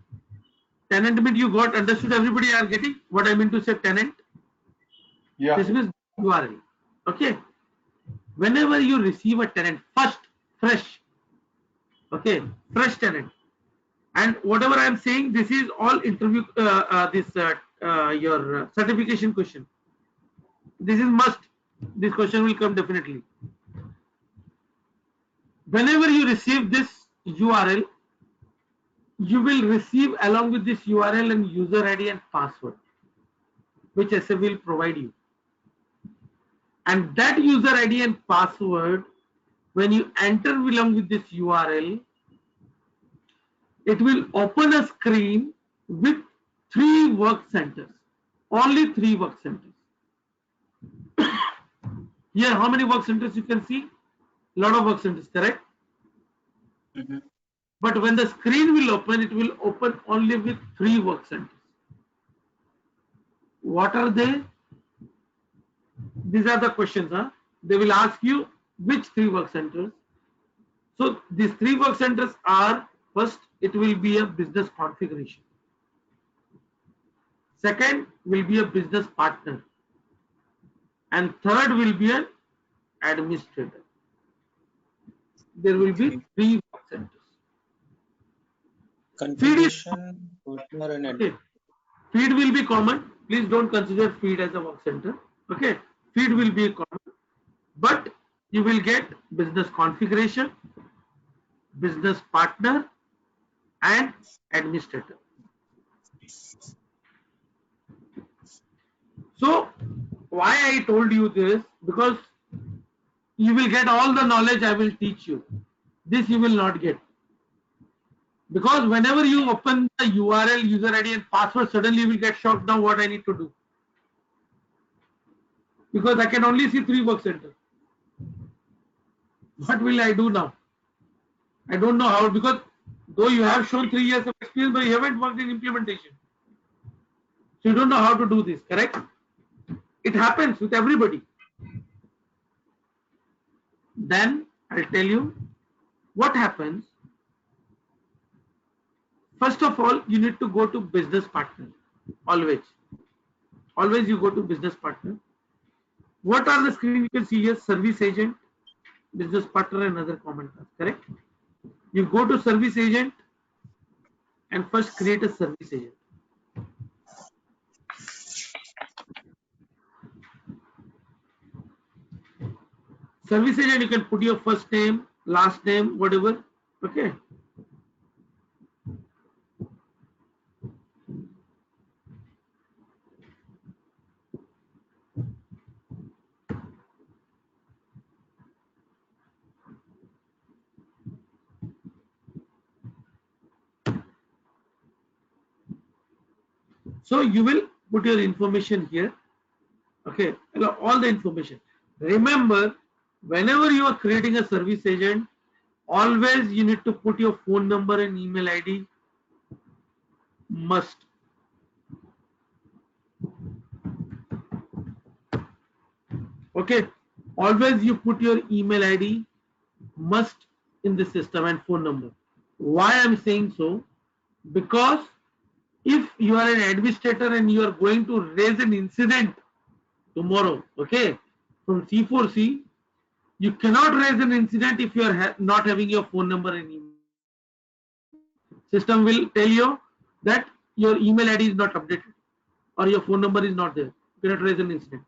[SPEAKER 3] means you got understood, everybody are getting what I mean to say tenant.
[SPEAKER 5] Yeah.
[SPEAKER 3] This means URL. Okay. Whenever you receive a tenant, first fresh, okay, fresh tenant, and whatever I am saying, this is all interview your certification question. This is must. This question will come definitely. Whenever you receive this URL, you will receive along with this URL and user ID and password, which SAP will provide you. And that user ID and password, when you enter along with this URL, it will open a screen with 3 work centers. Only 3 work centers. Here, how many work centers you can see? A lot of work centers, correct?
[SPEAKER 1] Mm-hmm.
[SPEAKER 3] But when the screen will open, it will open only with 3 work centers. What are they? These are the questions. They will ask you which 3 work centers. So these 3 work centers are, first, it will be a business configuration. Second will be a business partner. And third will be an administrator. There will be 3 work centers.
[SPEAKER 1] Configuration, partner and
[SPEAKER 3] okay. Feed will be common. Please don't consider feed as a work center. Okay. Feed will be common. But you will get business configuration, business partner, and administrator. So why I told you this? Because you will get all the knowledge I will teach you. This you will not get. Because whenever you open the URL, user ID and password, suddenly you will get shocked now what I need to do. Because I can only see 3 work centers. What will I do now? I don't know how, because though you have shown 3 years of experience, but you haven't worked in implementation. So you don't know how to do this, correct? It happens with everybody. Then I'll tell you what happens. First of all, you need to go to business partner. Always. Always you go to business partner. What are the screen you can see here? Service agent, business partner and other common tasks, correct? You go to service agent and first create a service agent. Service agent, you can put your first name, last name, whatever. Okay. So you will put your information here. Okay, all the information. Remember, whenever you are creating a service agent, always you need to put your phone number and email ID, must. Okay, always you put your email ID, must, in the system, and phone number. Why I'm saying so? Because if you are an administrator and you are going to raise an incident tomorrow, okay, from C4C, you cannot raise an incident if you are not having your phone number and email. System will tell you that your email ID is not updated or your phone number is not there. You cannot raise an incident.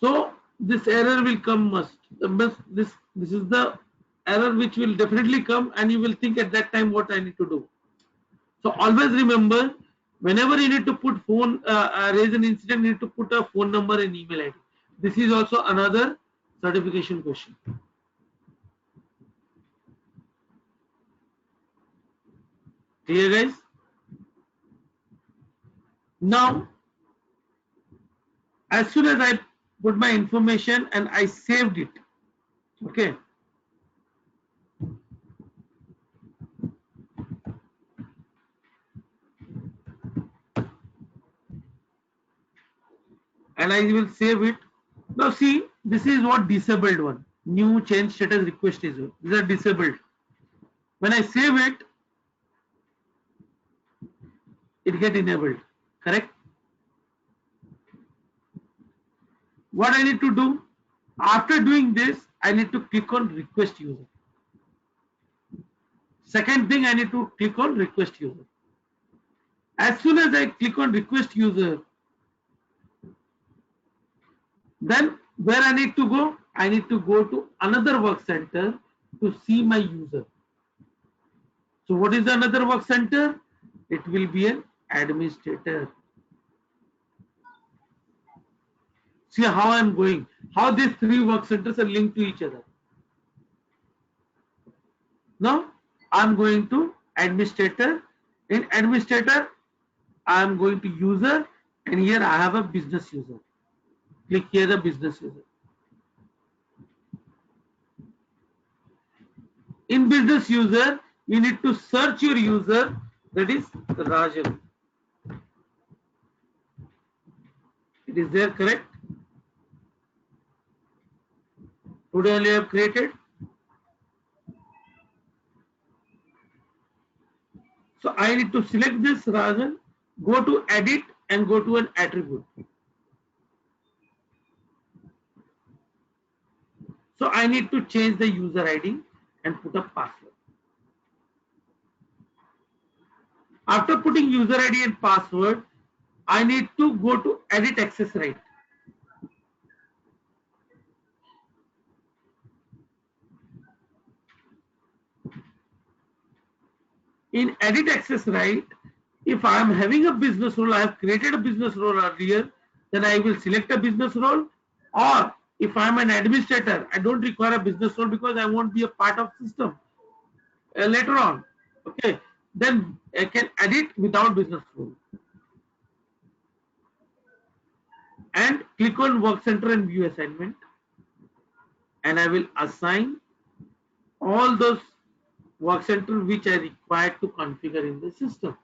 [SPEAKER 3] So this error will come must. This is the error which will definitely come, and you will think at that time what I need to do. So always remember, whenever you need to put phone raise an incident, you need to put a phone number and email ID. This is also another certification question. Clear, guys? Now, as soon as I put my information and I saved it, okay, and I will save it. Now see, this is what disabled one. New change status request is. These are disabled. When I save it, it get enabled. Correct? What I need to do? After doing this, I need to click on request user. Second thing, I need to click on request user. As soon as I click on request user, then where I need to go? I need to go to another work center to see my user. So what is the another work center? It will be an administrator. See how I am going, how these three work centers are linked to each other. Now I am going to administrator. In administrator, I am going to user, and here I have a business user. Click here the business user. In business user, you need to search your user, that is Rajan. It is there, correct? Today only I have created. So I need to select this Rajan, go to edit and go to an attribute. So I need to change the user ID and put a password. After putting user ID and password, I need to go to edit access right. In edit access right, if I am having a business role, I have created a business role earlier, then I will select a business role. Or if I am an administrator, I don't require a business role because I won't be a part of system later on. Okay, then I can edit without business role. And click on work center and view assignment, and I will assign all those work center which I require to configure in the system.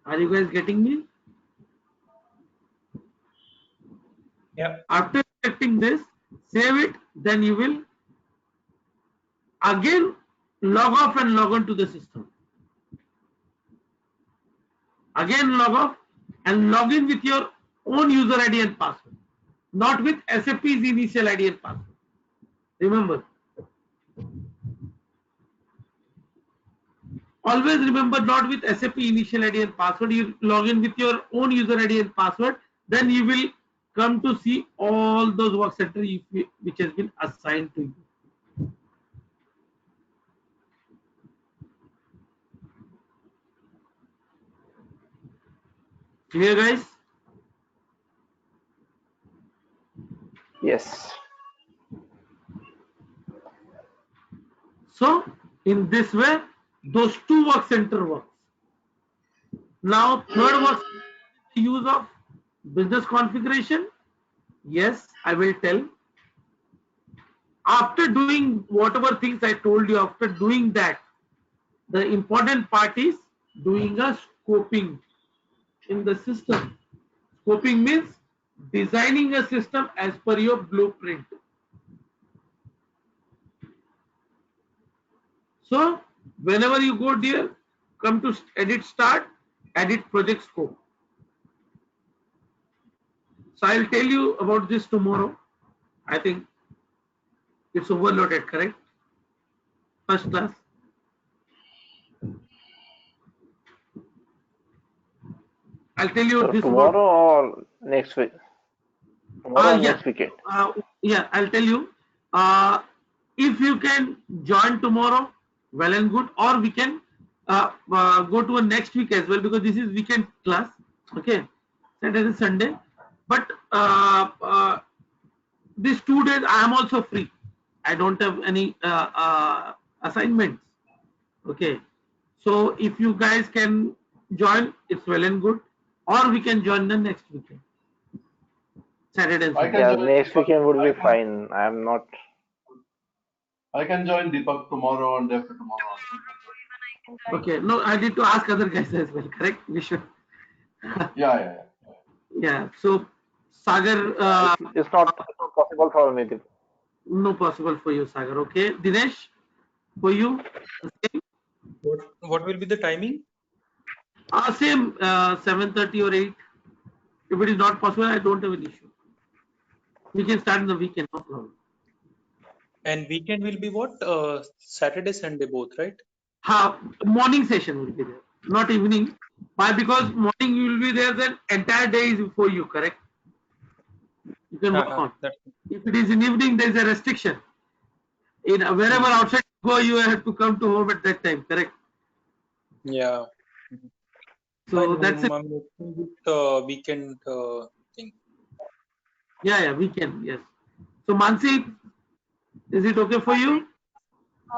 [SPEAKER 3] Are you guys getting me?
[SPEAKER 2] Yeah.
[SPEAKER 3] After selecting this, save it, then you will again log off and log on to the system. Again log off and log in with your own user ID and password, not with SAP's initial ID and password. Remember. Always remember, not with SAP initial ID and password. You log in with your own user ID and password. Then you will come to see all those work centers which has been assigned to you. Clear, guys?
[SPEAKER 4] Yes.
[SPEAKER 3] So in this way, those two work center works. Now third work, use of business configuration Yes, I will tell. After doing whatever things I told you, after doing that, the important part is doing a scoping in the system. Scoping means designing a system as per your blueprint. So whenever you go there, come to edit start, edit project scope. So I'll tell you about this tomorrow. I think it's overloaded, correct? First class. I'll tell you
[SPEAKER 4] So
[SPEAKER 3] this about.
[SPEAKER 4] tomorrow or next week? Tomorrow or
[SPEAKER 3] Yeah,
[SPEAKER 4] next weekend?
[SPEAKER 3] yeah. I'll tell you. Uh, if you can join tomorrow, well and good, or we can go to a next week as well, because this is weekend class. Okay, Saturday, Sunday. But these 2 days I am also free. I don't have any assignments. Okay, so if you guys can join, it's well and good, or we can join the next weekend, Saturday and
[SPEAKER 5] I
[SPEAKER 3] Sunday.
[SPEAKER 5] can
[SPEAKER 4] Yeah,
[SPEAKER 5] join
[SPEAKER 4] next
[SPEAKER 5] Deepak.
[SPEAKER 4] weekend would be fine. I'm not.
[SPEAKER 5] I can join Deepak tomorrow and after tomorrow also.
[SPEAKER 3] Okay, no, I need to ask other guys as well, correct? We should.
[SPEAKER 5] Yeah.
[SPEAKER 3] Yeah, so Sagar,
[SPEAKER 4] It's not possible for me.
[SPEAKER 3] no possible for you, Sagar. Okay, Dinesh, for you, same,
[SPEAKER 2] What will be the timing?
[SPEAKER 3] same 7:30 or 8. If it is not possible, I don't have an issue. We can start in the weekend, no problem.
[SPEAKER 2] And weekend will be what? Saturday, Sunday both, right?
[SPEAKER 3] Morning session will be there, not evening. Why? Because morning you will be there, then entire day is for you, correct? You can work on.
[SPEAKER 2] That's
[SPEAKER 3] If it is in evening, there is a restriction. In wherever outside you go, you have to come to home at that time, correct?
[SPEAKER 2] yeah.
[SPEAKER 3] So that's it.
[SPEAKER 2] I'm looking with weekend thing.
[SPEAKER 3] Yeah, weekend, yes. So Mansi, is it okay for you?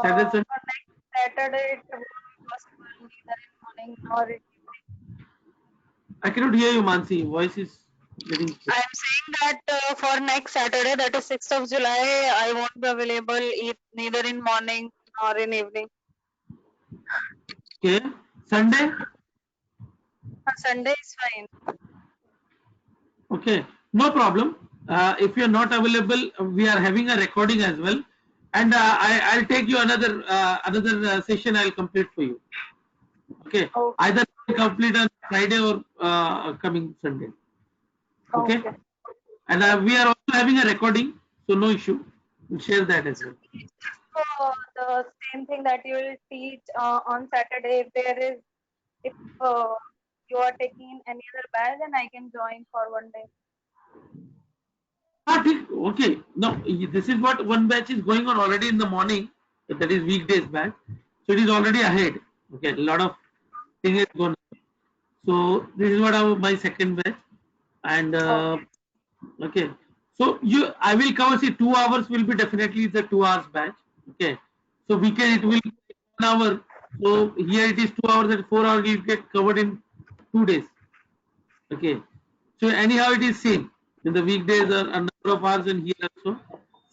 [SPEAKER 3] Saturday, Sunday?
[SPEAKER 6] For next Saturday, it won't be possible neither in morning nor in evening.
[SPEAKER 3] I cannot hear you, Mansi. Your voice is getting.
[SPEAKER 6] I am saying that for next Saturday, that is 6th of July, I won't be available neither in morning nor in evening.
[SPEAKER 3] Okay. Sunday?
[SPEAKER 6] Sunday is fine.
[SPEAKER 3] Okay. No problem. If you're not available, we are having a recording as well. And I'll take you another session I'll complete for you. Okay.
[SPEAKER 6] Okay.
[SPEAKER 3] Either complete on Friday or coming Sunday. Okay. And we are also having a recording, so no issue. We'll share that as well.
[SPEAKER 6] So the same thing that you will teach on Saturday, if you are taking any other batch, then I can join for one day.
[SPEAKER 3] Okay. No, this is what one batch is going on already in the morning. That is weekdays batch. So it is already ahead. Okay. A lot of things is going on. So this is what my second batch. And okay. So I will cover. See, 2 hours will be definitely the 2 hours batch. Okay. So weekend it will be 1 hour. So here it is 2 hours and 4 hours will get covered in 2 days. Okay. So anyhow it is same in the weekdays are a number of hours and here also.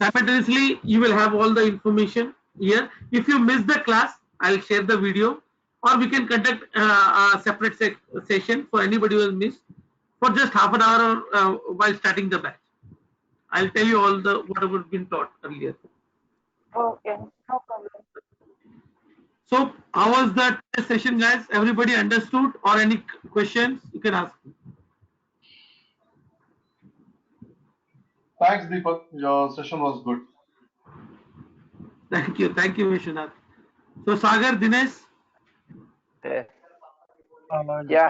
[SPEAKER 3] Simultaneously you will have all the information here. If you miss the class, I'll share the video, or we can conduct a separate session for anybody who has missed for just half an hour while starting the batch. I'll tell you all the whatever been taught earlier.
[SPEAKER 6] Okay, no problem.
[SPEAKER 3] So how was that session, guys? Everybody understood, or any questions you can ask me.
[SPEAKER 5] Thanks, Deepak. Your session was good.
[SPEAKER 3] Thank you, Vishwanath. So Sagar, Dinesh.
[SPEAKER 4] Yeah,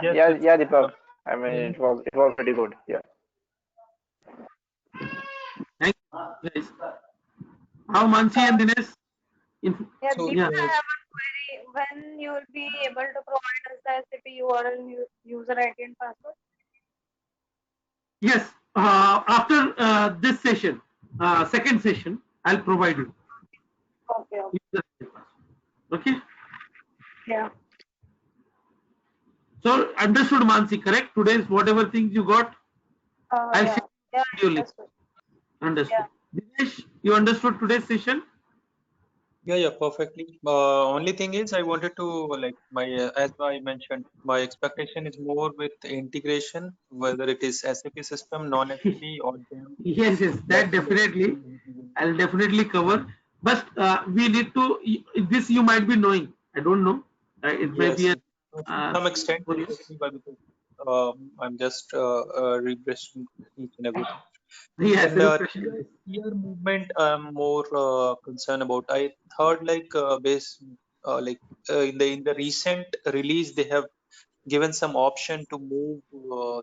[SPEAKER 2] yes,
[SPEAKER 4] yeah, Deepak. I mean, it was pretty good. Yeah.
[SPEAKER 3] Thank you, guys. How Mansi and Dinesh?
[SPEAKER 6] Yeah,
[SPEAKER 2] So,
[SPEAKER 6] Deepak, I have a query. When you will be able to provide us the SAP URL, user ID and password?
[SPEAKER 3] Yes, after this session, second session, I'll provide you.
[SPEAKER 6] Okay.
[SPEAKER 3] Okay.
[SPEAKER 6] Yeah.
[SPEAKER 3] So understood, Mansi, correct? Today's whatever things you got, I'll
[SPEAKER 6] Yeah.
[SPEAKER 3] share
[SPEAKER 6] Yeah,
[SPEAKER 3] video link.
[SPEAKER 6] understood.
[SPEAKER 3] Understood. Dinesh, you understood today's session?
[SPEAKER 2] Yeah, perfectly. Only thing is, I wanted to like my as I mentioned, my expectation is more with integration, whether it is SAP system, non-SAP, or them.
[SPEAKER 3] Yes, yes,
[SPEAKER 2] That
[SPEAKER 3] that
[SPEAKER 2] is
[SPEAKER 3] definitely.
[SPEAKER 2] actually
[SPEAKER 3] I'll definitely cover. But we need to, this you might be knowing. I don't know. It may be
[SPEAKER 2] yes.
[SPEAKER 3] a,
[SPEAKER 2] To
[SPEAKER 3] uh,
[SPEAKER 2] some extent,
[SPEAKER 3] for
[SPEAKER 2] it
[SPEAKER 3] you.
[SPEAKER 2] is technical because I'm just refreshing each and everything.
[SPEAKER 3] Yes,
[SPEAKER 2] And
[SPEAKER 3] refreshing.
[SPEAKER 2] tier movement, I'm more concerned about. I heard like in the recent release, they have given some option to move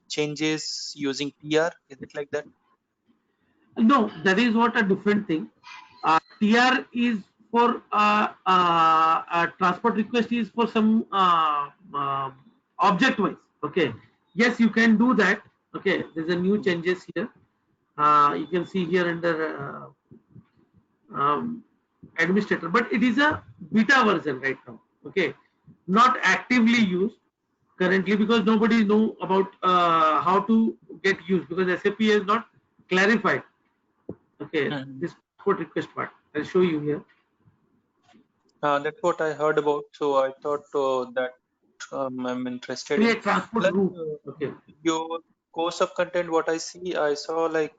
[SPEAKER 2] changes using TR. Is it like that?
[SPEAKER 3] No, that is what a different thing. TR is for transport request is for some object wise. Okay. Yes, you can do that. Okay. There's a new changes here. You can see here under administrator, but it is a beta version right now. Okay. Not actively used currently because nobody know about how to get used because SAP has not clarified. Okay,
[SPEAKER 2] Mhm.
[SPEAKER 3] this transport request part. I'll show you here.
[SPEAKER 2] That's what I heard about. So I thought that I'm interested in.
[SPEAKER 3] Create transport
[SPEAKER 2] Plus,
[SPEAKER 3] route. Okay.
[SPEAKER 2] your course of content, what I saw like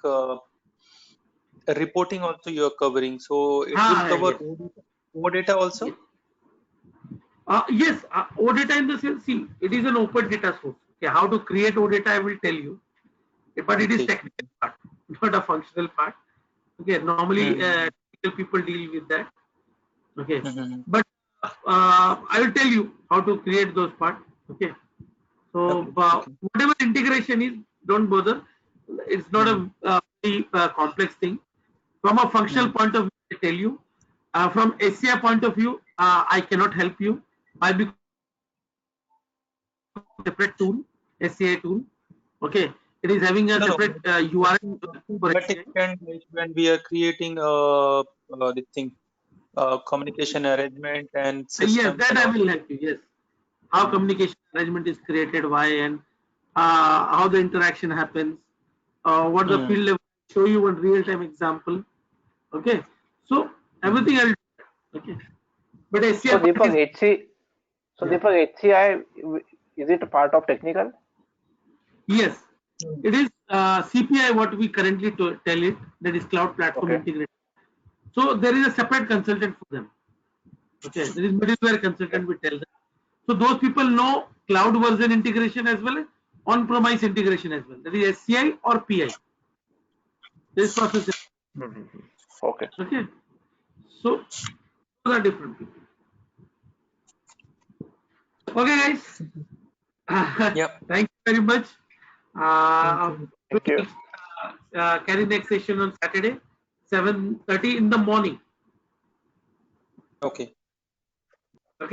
[SPEAKER 2] reporting also you're covering. So it will cover
[SPEAKER 3] Yes.
[SPEAKER 2] O data also?
[SPEAKER 3] Yes. Yes. OData in the sense, see, it is an open data source. Okay. How to create OData, I will tell you. But it is
[SPEAKER 2] Okay.
[SPEAKER 3] technical part, not a functional part. Okay. Normally,
[SPEAKER 2] Mm-hmm.
[SPEAKER 3] technical people deal with that. Okay.
[SPEAKER 2] Mm-hmm.
[SPEAKER 3] But I will tell you how to create those parts. Okay. So
[SPEAKER 2] Okay. Okay.
[SPEAKER 3] whatever integration is, don't bother. It's not
[SPEAKER 2] Mm-hmm.
[SPEAKER 3] a very complex thing. From a functional point of view, I tell you. From SCI point of view, I cannot help you. Why? Because separate tool, SCI tool. Okay, it is having a
[SPEAKER 2] No, no.
[SPEAKER 3] separate
[SPEAKER 2] But
[SPEAKER 3] URL
[SPEAKER 2] to
[SPEAKER 3] for
[SPEAKER 2] that
[SPEAKER 3] SCI.
[SPEAKER 2] extent, like when we are creating this thing, communication arrangement and
[SPEAKER 3] Yes,
[SPEAKER 2] systems
[SPEAKER 3] that
[SPEAKER 2] and
[SPEAKER 3] I
[SPEAKER 2] all.
[SPEAKER 3] will help you. Yes, how
[SPEAKER 2] Mm-hmm.
[SPEAKER 3] communication arrangement is created, why, and how the interaction happens. What the field level. Show you one real time example. Okay, so everything
[SPEAKER 2] Mm-hmm.
[SPEAKER 3] I'll do. Okay, but SCI
[SPEAKER 4] So
[SPEAKER 3] part
[SPEAKER 4] Deepak,
[SPEAKER 3] is yeah.
[SPEAKER 4] HCI, is it a part of technical?
[SPEAKER 3] Yes, it is CPI what we currently tell it, that is cloud platform
[SPEAKER 4] Okay.
[SPEAKER 3] integrator. So there is a separate consultant for them. Okay, there is middleware
[SPEAKER 4] Okay.
[SPEAKER 3] consultant we tell them. So those people know cloud version integration as well as on-premise integration as well. That is SCI or PI. This process is
[SPEAKER 4] Mhm. Okay.
[SPEAKER 3] okay. So those are different people. Okay, guys.
[SPEAKER 2] Yep.
[SPEAKER 3] Thank you very much.
[SPEAKER 2] Thank
[SPEAKER 3] Uh,
[SPEAKER 2] you.
[SPEAKER 3] we
[SPEAKER 4] Thank you.
[SPEAKER 3] will carry next session on Saturday, 7:30 in the morning.
[SPEAKER 2] Okay.